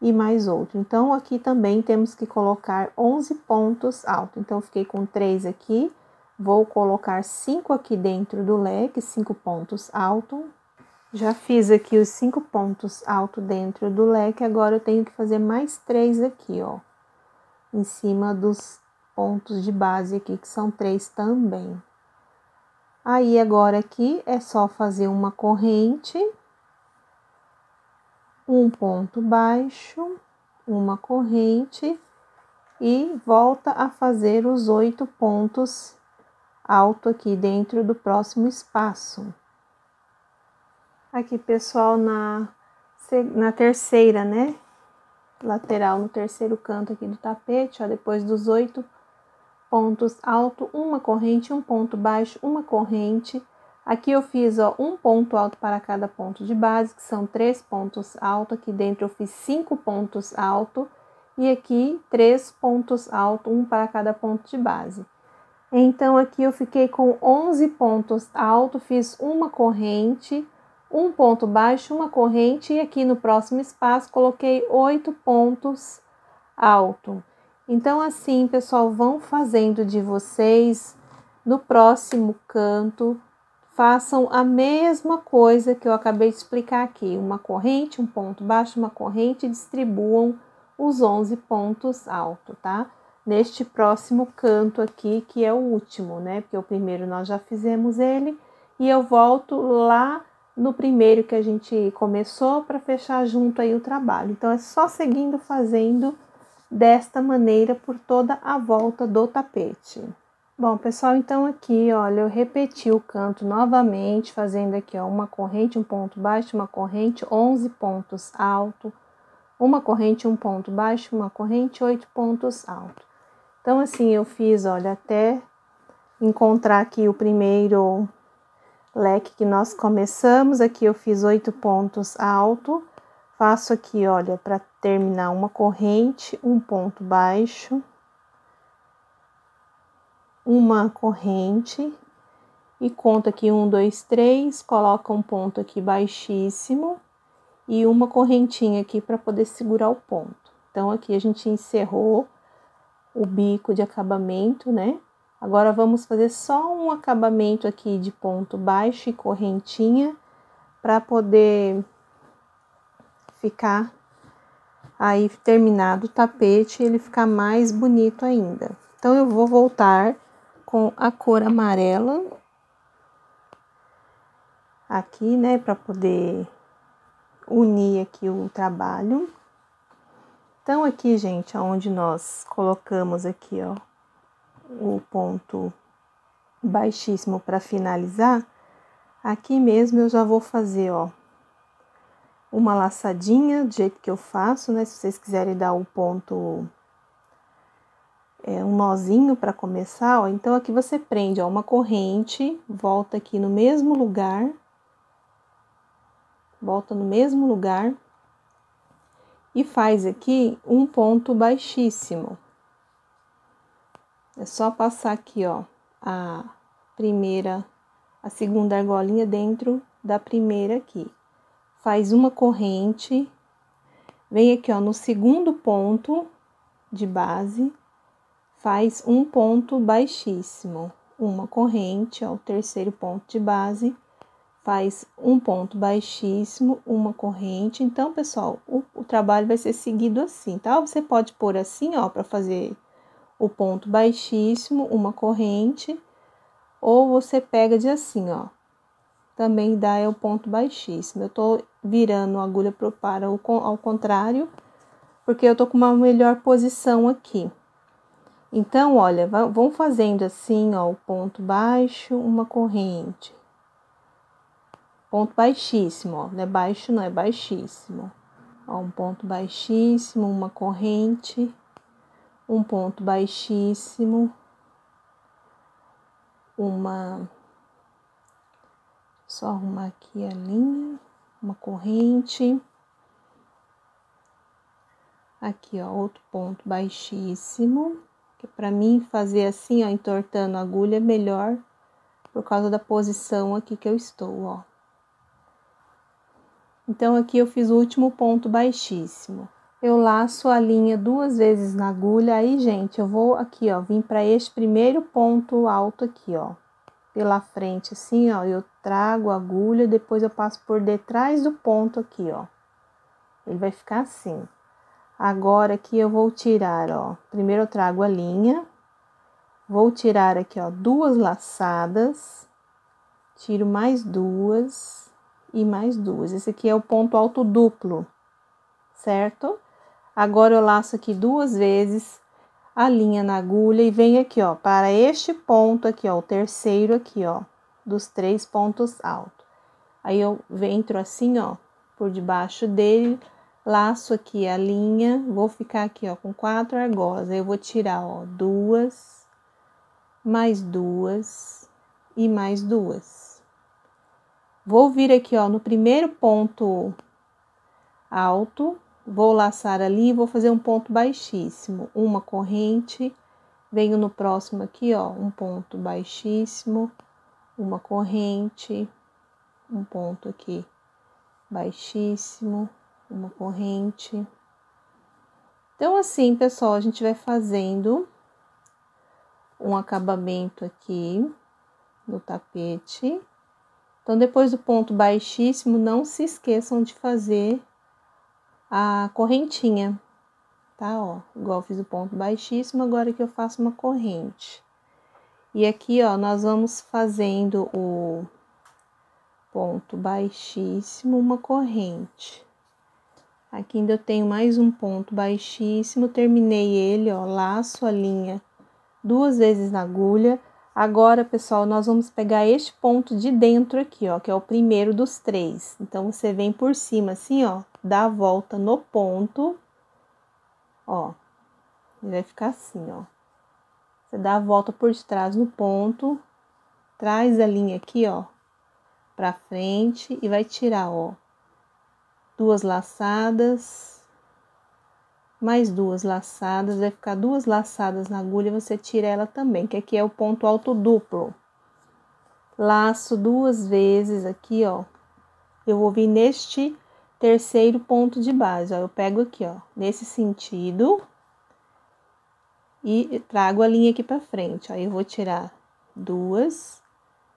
e mais outro. Então, aqui também temos que colocar 11 pontos altos. Então, eu fiquei com 3 aqui, vou colocar 5 aqui dentro do leque, 5 pontos altos. Já fiz aqui os 5 pontos altos dentro do leque, agora eu tenho que fazer mais 3 aqui, ó, em cima dos pontos de base aqui, que são 3 também. Aí, agora aqui é só fazer uma corrente, um ponto baixo, uma corrente e volta a fazer os 8 pontos altos aqui dentro do próximo espaço. Aqui, pessoal, na terceira, né? Lateral, no terceiro canto aqui do tapete, ó, depois dos 8 pontos altos, uma corrente, um ponto baixo, uma corrente. Aqui eu fiz, ó, um ponto alto para cada ponto de base, que são 3 pontos altos. Aqui dentro eu fiz 5 pontos altos e aqui 3 pontos altos, um para cada ponto de base. Então, aqui eu fiquei com 11 pontos altos, fiz uma corrente, um ponto baixo, uma corrente e aqui no próximo espaço coloquei 8 pontos altos. Então, assim, pessoal, vão fazendo de vocês no próximo canto, façam a mesma coisa que eu acabei de explicar aqui, uma corrente, um ponto baixo, uma corrente, distribuam os 11 pontos altos, tá? Neste próximo canto aqui, que é o último, né? Porque o primeiro nós já fizemos ele, e eu volto lá no primeiro que a gente começou para fechar junto aí o trabalho. Então, é só seguindo fazendo desta maneira por toda a volta do tapete. Bom, pessoal, então aqui, olha, eu repeti o canto novamente, fazendo aqui, ó, uma corrente, um ponto baixo, uma corrente, 11 pontos altos, uma corrente, um ponto baixo, uma corrente, 8 pontos altos. Então, assim, eu fiz, olha, até encontrar aqui o primeiro leque que nós começamos, aqui eu fiz 8 pontos altos, faço aqui, olha, para terminar uma corrente, um ponto baixo, uma corrente, e conto aqui 1, 2, 3, coloca um ponto aqui baixíssimo, e uma correntinha aqui para poder segurar o ponto. Então, aqui a gente encerrou o bico de acabamento, né? Agora, vamos fazer só um acabamento aqui de ponto baixo e correntinha, para poder ficar aí terminado o tapete, ele ficar mais bonito ainda. Então, eu vou voltar com a cor amarela aqui, né, para poder unir aqui o trabalho. Então, aqui, gente, onde nós colocamos aqui, ó, o ponto baixíssimo para finalizar, aqui mesmo eu já vou fazer, ó, uma laçadinha, do jeito que eu faço, né? Se vocês quiserem dar o ponto, um nozinho para começar, ó, então aqui você prende, ó, uma corrente, volta aqui no mesmo lugar, volta no mesmo lugar, e faz aqui um ponto baixíssimo. É só passar aqui, ó, a segunda argolinha dentro da primeira aqui. Faz uma corrente, vem aqui, ó, no segundo ponto de base, faz um ponto baixíssimo, uma corrente, ó, o terceiro ponto de base, faz um ponto baixíssimo, uma corrente. Então, pessoal, o trabalho vai ser seguido assim, tá? Você pode pôr assim, ó, para fazer o ponto baixíssimo, uma corrente, ou você pega de assim, ó, também dá o ponto baixíssimo. Eu tô virando a agulha para ao contrário, porque eu tô com uma melhor posição aqui. Então, olha, vão fazendo assim, ó, o ponto baixo, uma corrente. Ponto baixíssimo, ó, não é baixo, não é baixíssimo. Ó, um ponto baixíssimo, uma corrente, um ponto baixíssimo, só arrumar aqui a linha, uma corrente. Aqui, ó, outro ponto baixíssimo, que para mim fazer assim, ó, entortando a agulha é melhor, por causa da posição aqui que eu estou, ó. Então, aqui eu fiz o último ponto baixíssimo. Eu laço a linha 2 vezes na agulha, aí, gente, eu vou aqui, ó, vim para este primeiro ponto alto aqui, ó, pela frente, assim, ó, eu trago a agulha, depois eu passo por detrás do ponto aqui, ó. Ele vai ficar assim. Agora, aqui eu vou tirar, ó, primeiro eu trago a linha, vou tirar aqui, ó, 2 laçadas, tiro mais 2 e mais 2. Esse aqui é o ponto alto duplo, certo? Agora, eu laço aqui 2 vezes a linha na agulha e venho aqui, ó, para este ponto aqui, ó, o terceiro aqui, ó, dos 3 pontos altos. Aí, eu entro assim, ó, por debaixo dele, laço aqui a linha, vou ficar aqui, ó, com 4 argolas. Aí, eu vou tirar, ó, 2, mais 2 e mais 2. Vou vir aqui, ó, no primeiro ponto alto, vou laçar ali e vou fazer um ponto baixíssimo, uma corrente, venho no próximo aqui, ó, um ponto baixíssimo, uma corrente, um ponto aqui baixíssimo, uma corrente. Então, assim, pessoal, a gente vai fazendo um acabamento aqui no tapete. Então, depois do ponto baixíssimo, não se esqueçam de fazer a correntinha, tá? Ó, igual eu fiz o ponto baixíssimo, agora que eu faço uma corrente. E aqui, ó, nós vamos fazendo o ponto baixíssimo, uma corrente. Aqui ainda eu tenho mais um ponto baixíssimo, terminei ele, ó, laço a linha 2 vezes na agulha. Agora, pessoal, nós vamos pegar este ponto de dentro aqui, ó, que é o primeiro dos 3. Então, você vem por cima assim, ó, dá a volta no ponto, ó, ele vai ficar assim, ó. Você dá a volta por trás no ponto, traz a linha aqui, ó, pra frente e vai tirar, ó, 2 laçadas, mais 2 laçadas, vai ficar 2 laçadas na agulha, você tira ela também, que aqui é o ponto alto duplo. Laço 2 vezes aqui, ó, eu vou vir neste terceiro ponto de base, ó, eu pego aqui, ó, nesse sentido, e trago a linha aqui pra frente, aí eu vou tirar 2,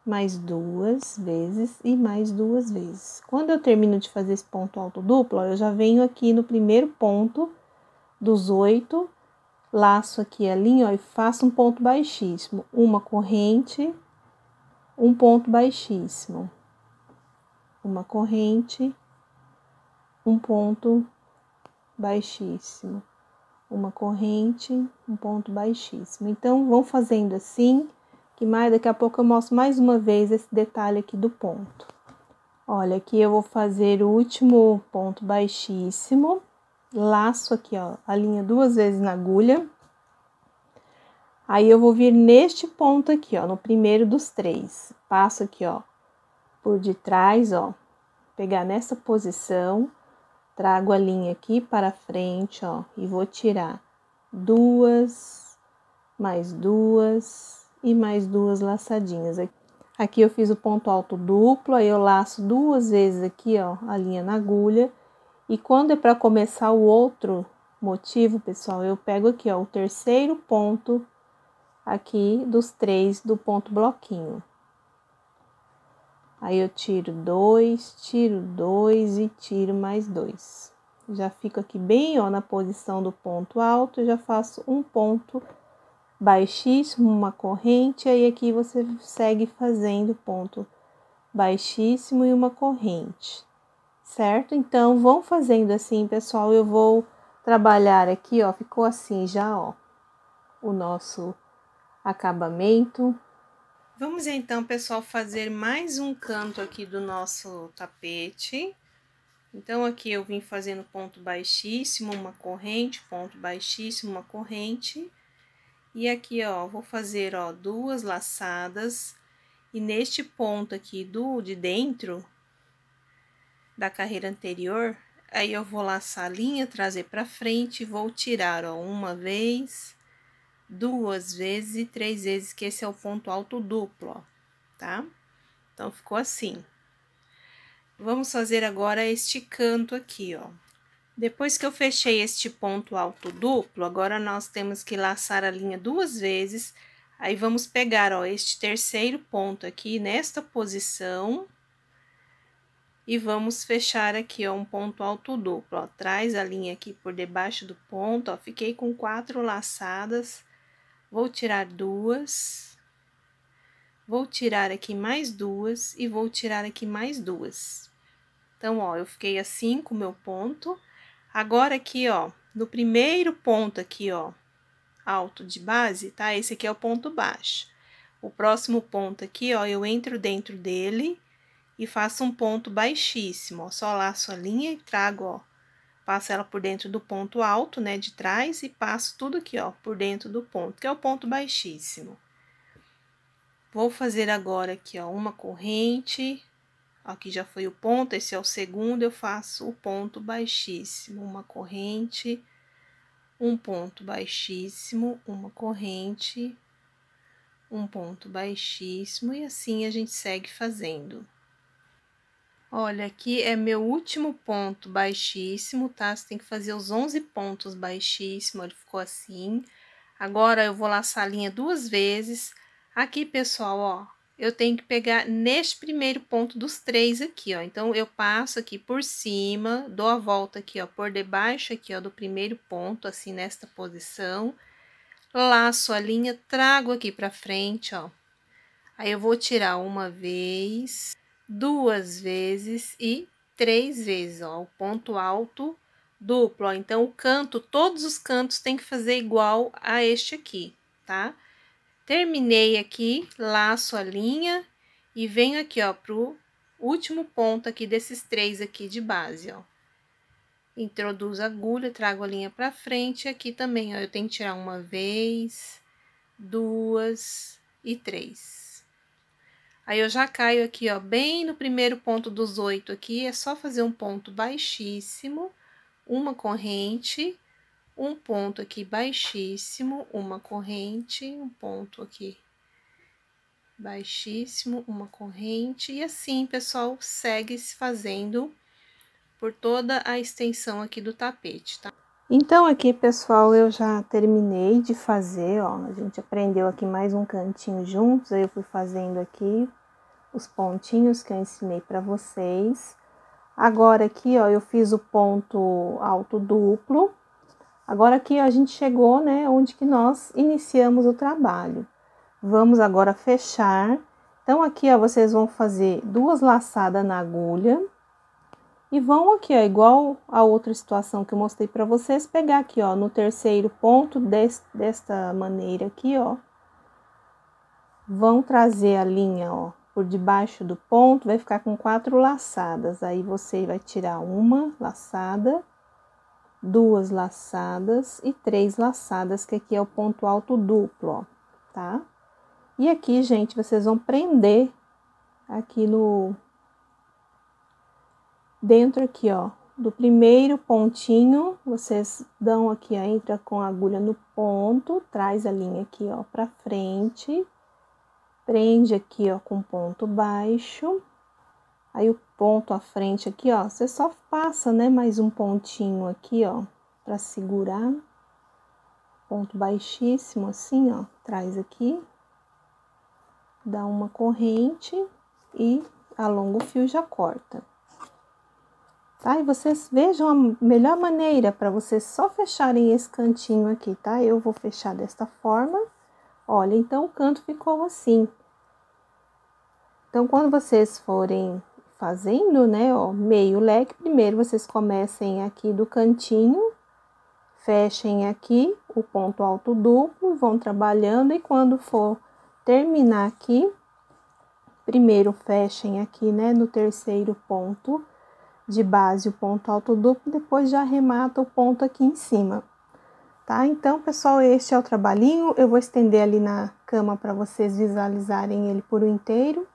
mais 2 vezes e mais 2 vezes. Quando eu termino de fazer esse ponto alto duplo, ó, eu já venho aqui no primeiro ponto dos 8, laço aqui a linha, ó, e faço um ponto baixíssimo, uma corrente, um ponto baixíssimo, uma corrente, um ponto baixíssimo, uma corrente, um ponto baixíssimo. Então, vão fazendo assim, que mais daqui a pouco eu mostro mais uma vez esse detalhe aqui do ponto. Olha, aqui eu vou fazer o último ponto baixíssimo, laço aqui, ó, a linha 2 vezes na agulha. Aí, eu vou vir neste ponto aqui, ó, no primeiro dos 3. Passo aqui, ó, por detrás, ó, pegar nessa posição, trago a linha aqui para frente, ó, e vou tirar 2, mais 2 e mais 2 laçadinhas. Aqui eu fiz o ponto alto duplo, aí eu laço 2 vezes aqui, ó, a linha na agulha. E quando é para começar o outro motivo, pessoal, eu pego aqui, ó, o terceiro ponto aqui dos 3 do ponto bloquinho. Aí eu tiro 2 e tiro mais 2. Já fico aqui bem, ó, na posição do ponto alto, já faço um ponto baixíssimo, uma corrente, aí aqui você segue fazendo ponto baixíssimo e uma corrente, certo? Então, vão fazendo assim, pessoal, eu vou trabalhar aqui, ó, ficou assim já, ó, o nosso acabamento. Vamos então, pessoal, fazer mais um canto aqui do nosso tapete. Então, aqui eu vim fazendo ponto baixíssimo, uma corrente, ponto baixíssimo, uma corrente. E aqui, ó, vou fazer, ó, 2 laçadas. E neste ponto aqui de dentro da carreira anterior, aí eu vou laçar a linha, trazer pra frente e vou tirar, ó, uma vez, 2 vezes e 3 vezes, que esse é o ponto alto duplo, ó, tá? Então, ficou assim. Vamos fazer agora este canto aqui, ó. Depois que eu fechei este ponto alto duplo, agora nós temos que laçar a linha 2 vezes. Aí, vamos pegar, ó, este terceiro ponto aqui, nesta posição. E vamos fechar aqui, ó, um ponto alto duplo, ó. Traz a linha aqui por debaixo do ponto, ó. Fiquei com 4 laçadas. Vou tirar 2. Vou tirar aqui mais 2 e vou tirar aqui mais 2. Então, ó, eu fiquei assim com o meu ponto. Agora, aqui, ó, no primeiro ponto aqui, ó, alto de base, tá? Esse aqui é o ponto baixo. O próximo ponto aqui, ó, eu entro dentro dele e faço um ponto baixíssimo, ó. Só laço a linha e trago, ó, passo ela por dentro do ponto alto, né, de trás, e passo tudo aqui, ó, por dentro do ponto, que é o ponto baixíssimo. Vou fazer agora aqui, ó, uma corrente. Aqui já foi o ponto, esse é o segundo, eu faço o ponto baixíssimo, uma corrente, um ponto baixíssimo, uma corrente, um ponto baixíssimo, e assim a gente segue fazendo. Olha, aqui é meu último ponto baixíssimo, tá? Você tem que fazer os 11 pontos baixíssimos, ele ficou assim. Agora, eu vou laçar a linha 2 vezes. Aqui, pessoal, ó, eu tenho que pegar neste primeiro ponto dos 3 aqui, ó. Então, eu passo aqui por cima, dou a volta aqui, ó, por debaixo aqui, ó, do primeiro ponto, assim, nesta posição. Laço a linha, trago aqui pra frente, ó. Aí, eu vou tirar uma vez, 2 vezes e 3 vezes, ó, o ponto alto duplo, ó. Então, o canto, todos os cantos tem que fazer igual a este aqui, tá? Terminei aqui, laço a linha e venho aqui, ó, pro último ponto aqui desses 3 aqui de base, ó. Introduzo a agulha, trago a linha pra frente, aqui também, ó, eu tenho que tirar uma vez, 2 e 3. Aí, eu já caio aqui, ó, bem no primeiro ponto dos 8 aqui, é só fazer um ponto baixíssimo, uma corrente, um ponto aqui baixíssimo, uma corrente, um ponto aqui baixíssimo, uma corrente, e assim, pessoal, segue se fazendo por toda a extensão aqui do tapete, tá? Então, aqui, pessoal, eu já terminei de fazer, ó, a gente aprendeu aqui mais um cantinho juntos, aí eu fui fazendo aqui os pontinhos que eu ensinei pra vocês. Agora, aqui, ó, eu fiz o ponto alto duplo. Agora, aqui, ó, a gente chegou, né, onde que nós iniciamos o trabalho. Vamos agora fechar. Então, aqui, ó, vocês vão fazer 2 laçadas na agulha. E vão aqui, ó, igual a outra situação que eu mostrei pra vocês, pegar aqui, ó, no terceiro ponto, desta maneira aqui, ó. Vão trazer a linha, ó, por debaixo do ponto, vai ficar com 4 laçadas. Aí, você vai tirar uma laçada, 2 laçadas e 3 laçadas, que aqui é o ponto alto duplo, ó, tá? E aqui, gente, vocês vão prender aqui dentro aqui, ó, do primeiro pontinho, vocês dão aqui, ó, entra com a agulha no ponto, traz a linha aqui, ó, pra frente, prende aqui, ó, com ponto baixo. Aí, o ponto à frente aqui, ó, você só passa, né, mais um pontinho aqui, ó, pra segurar. Ponto baixíssimo, assim, ó, traz aqui. Dá uma corrente e alonga o fio e já corta. Tá? E vocês vejam a melhor maneira para vocês só fecharem esse cantinho aqui, tá? Eu vou fechar desta forma. Olha, então, o canto ficou assim. Então, quando vocês forem fazendo, né, ó, meio leque, primeiro vocês comecem aqui do cantinho, fechem aqui o ponto alto duplo, vão trabalhando e quando for terminar aqui, primeiro fechem aqui, né, no terceiro ponto de base, o ponto alto duplo, depois já arremata o ponto aqui em cima, tá? Então, pessoal, este é o trabalhinho, eu vou estender ali na cama para vocês visualizarem ele por inteiro.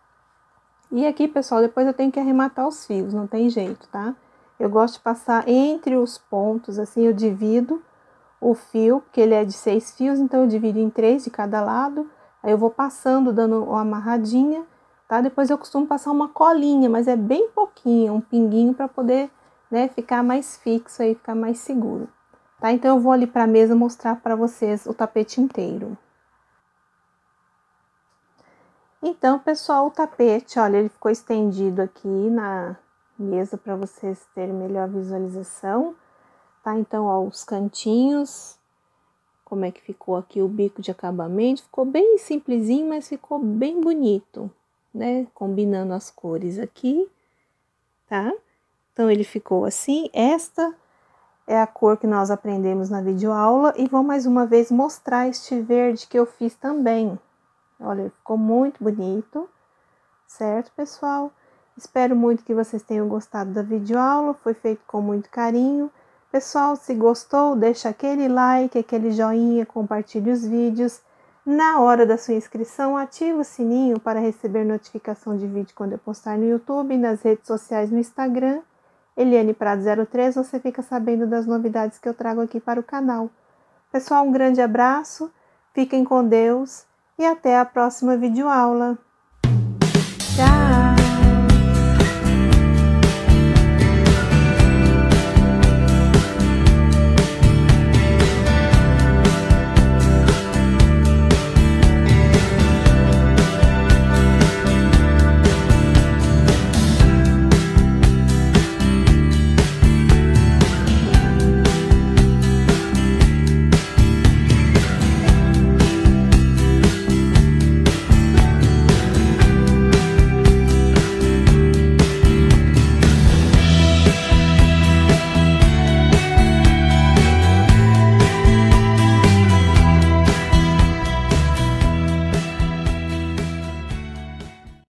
E aqui, pessoal, depois eu tenho que arrematar os fios, não tem jeito, tá? Eu gosto de passar entre os pontos, assim, eu divido o fio, porque ele é de 6 fios, então eu divido em 3 de cada lado. Aí, eu vou passando, dando uma amarradinha, tá? Depois eu costumo passar uma colinha, mas é bem pouquinho, um pinguinho para poder, né, ficar mais fixo aí, ficar mais seguro, tá? Então, eu vou ali pra mesa mostrar para vocês o tapete inteiro. Então, pessoal, o tapete, olha, ele ficou estendido aqui na mesa para vocês terem melhor visualização, tá? Então, ó, os cantinhos, como é que ficou aqui o bico de acabamento, ficou bem simplesinho, mas ficou bem bonito, né? Combinando as cores aqui, tá? Então, ele ficou assim. Esta é a cor que nós aprendemos na videoaula e vou mais uma vez mostrar este verde que eu fiz também. Olha, ficou muito bonito, certo, pessoal? Espero muito que vocês tenham gostado da videoaula, foi feito com muito carinho. Pessoal, se gostou, deixa aquele like, aquele joinha, compartilhe os vídeos. Na hora da sua inscrição, ativa o sininho para receber notificação de vídeo quando eu postar no YouTube e nas redes sociais no Instagram. Eliane Prado 03, você fica sabendo das novidades que eu trago aqui para o canal. Pessoal, um grande abraço, fiquem com Deus e até a próxima videoaula. Tchau!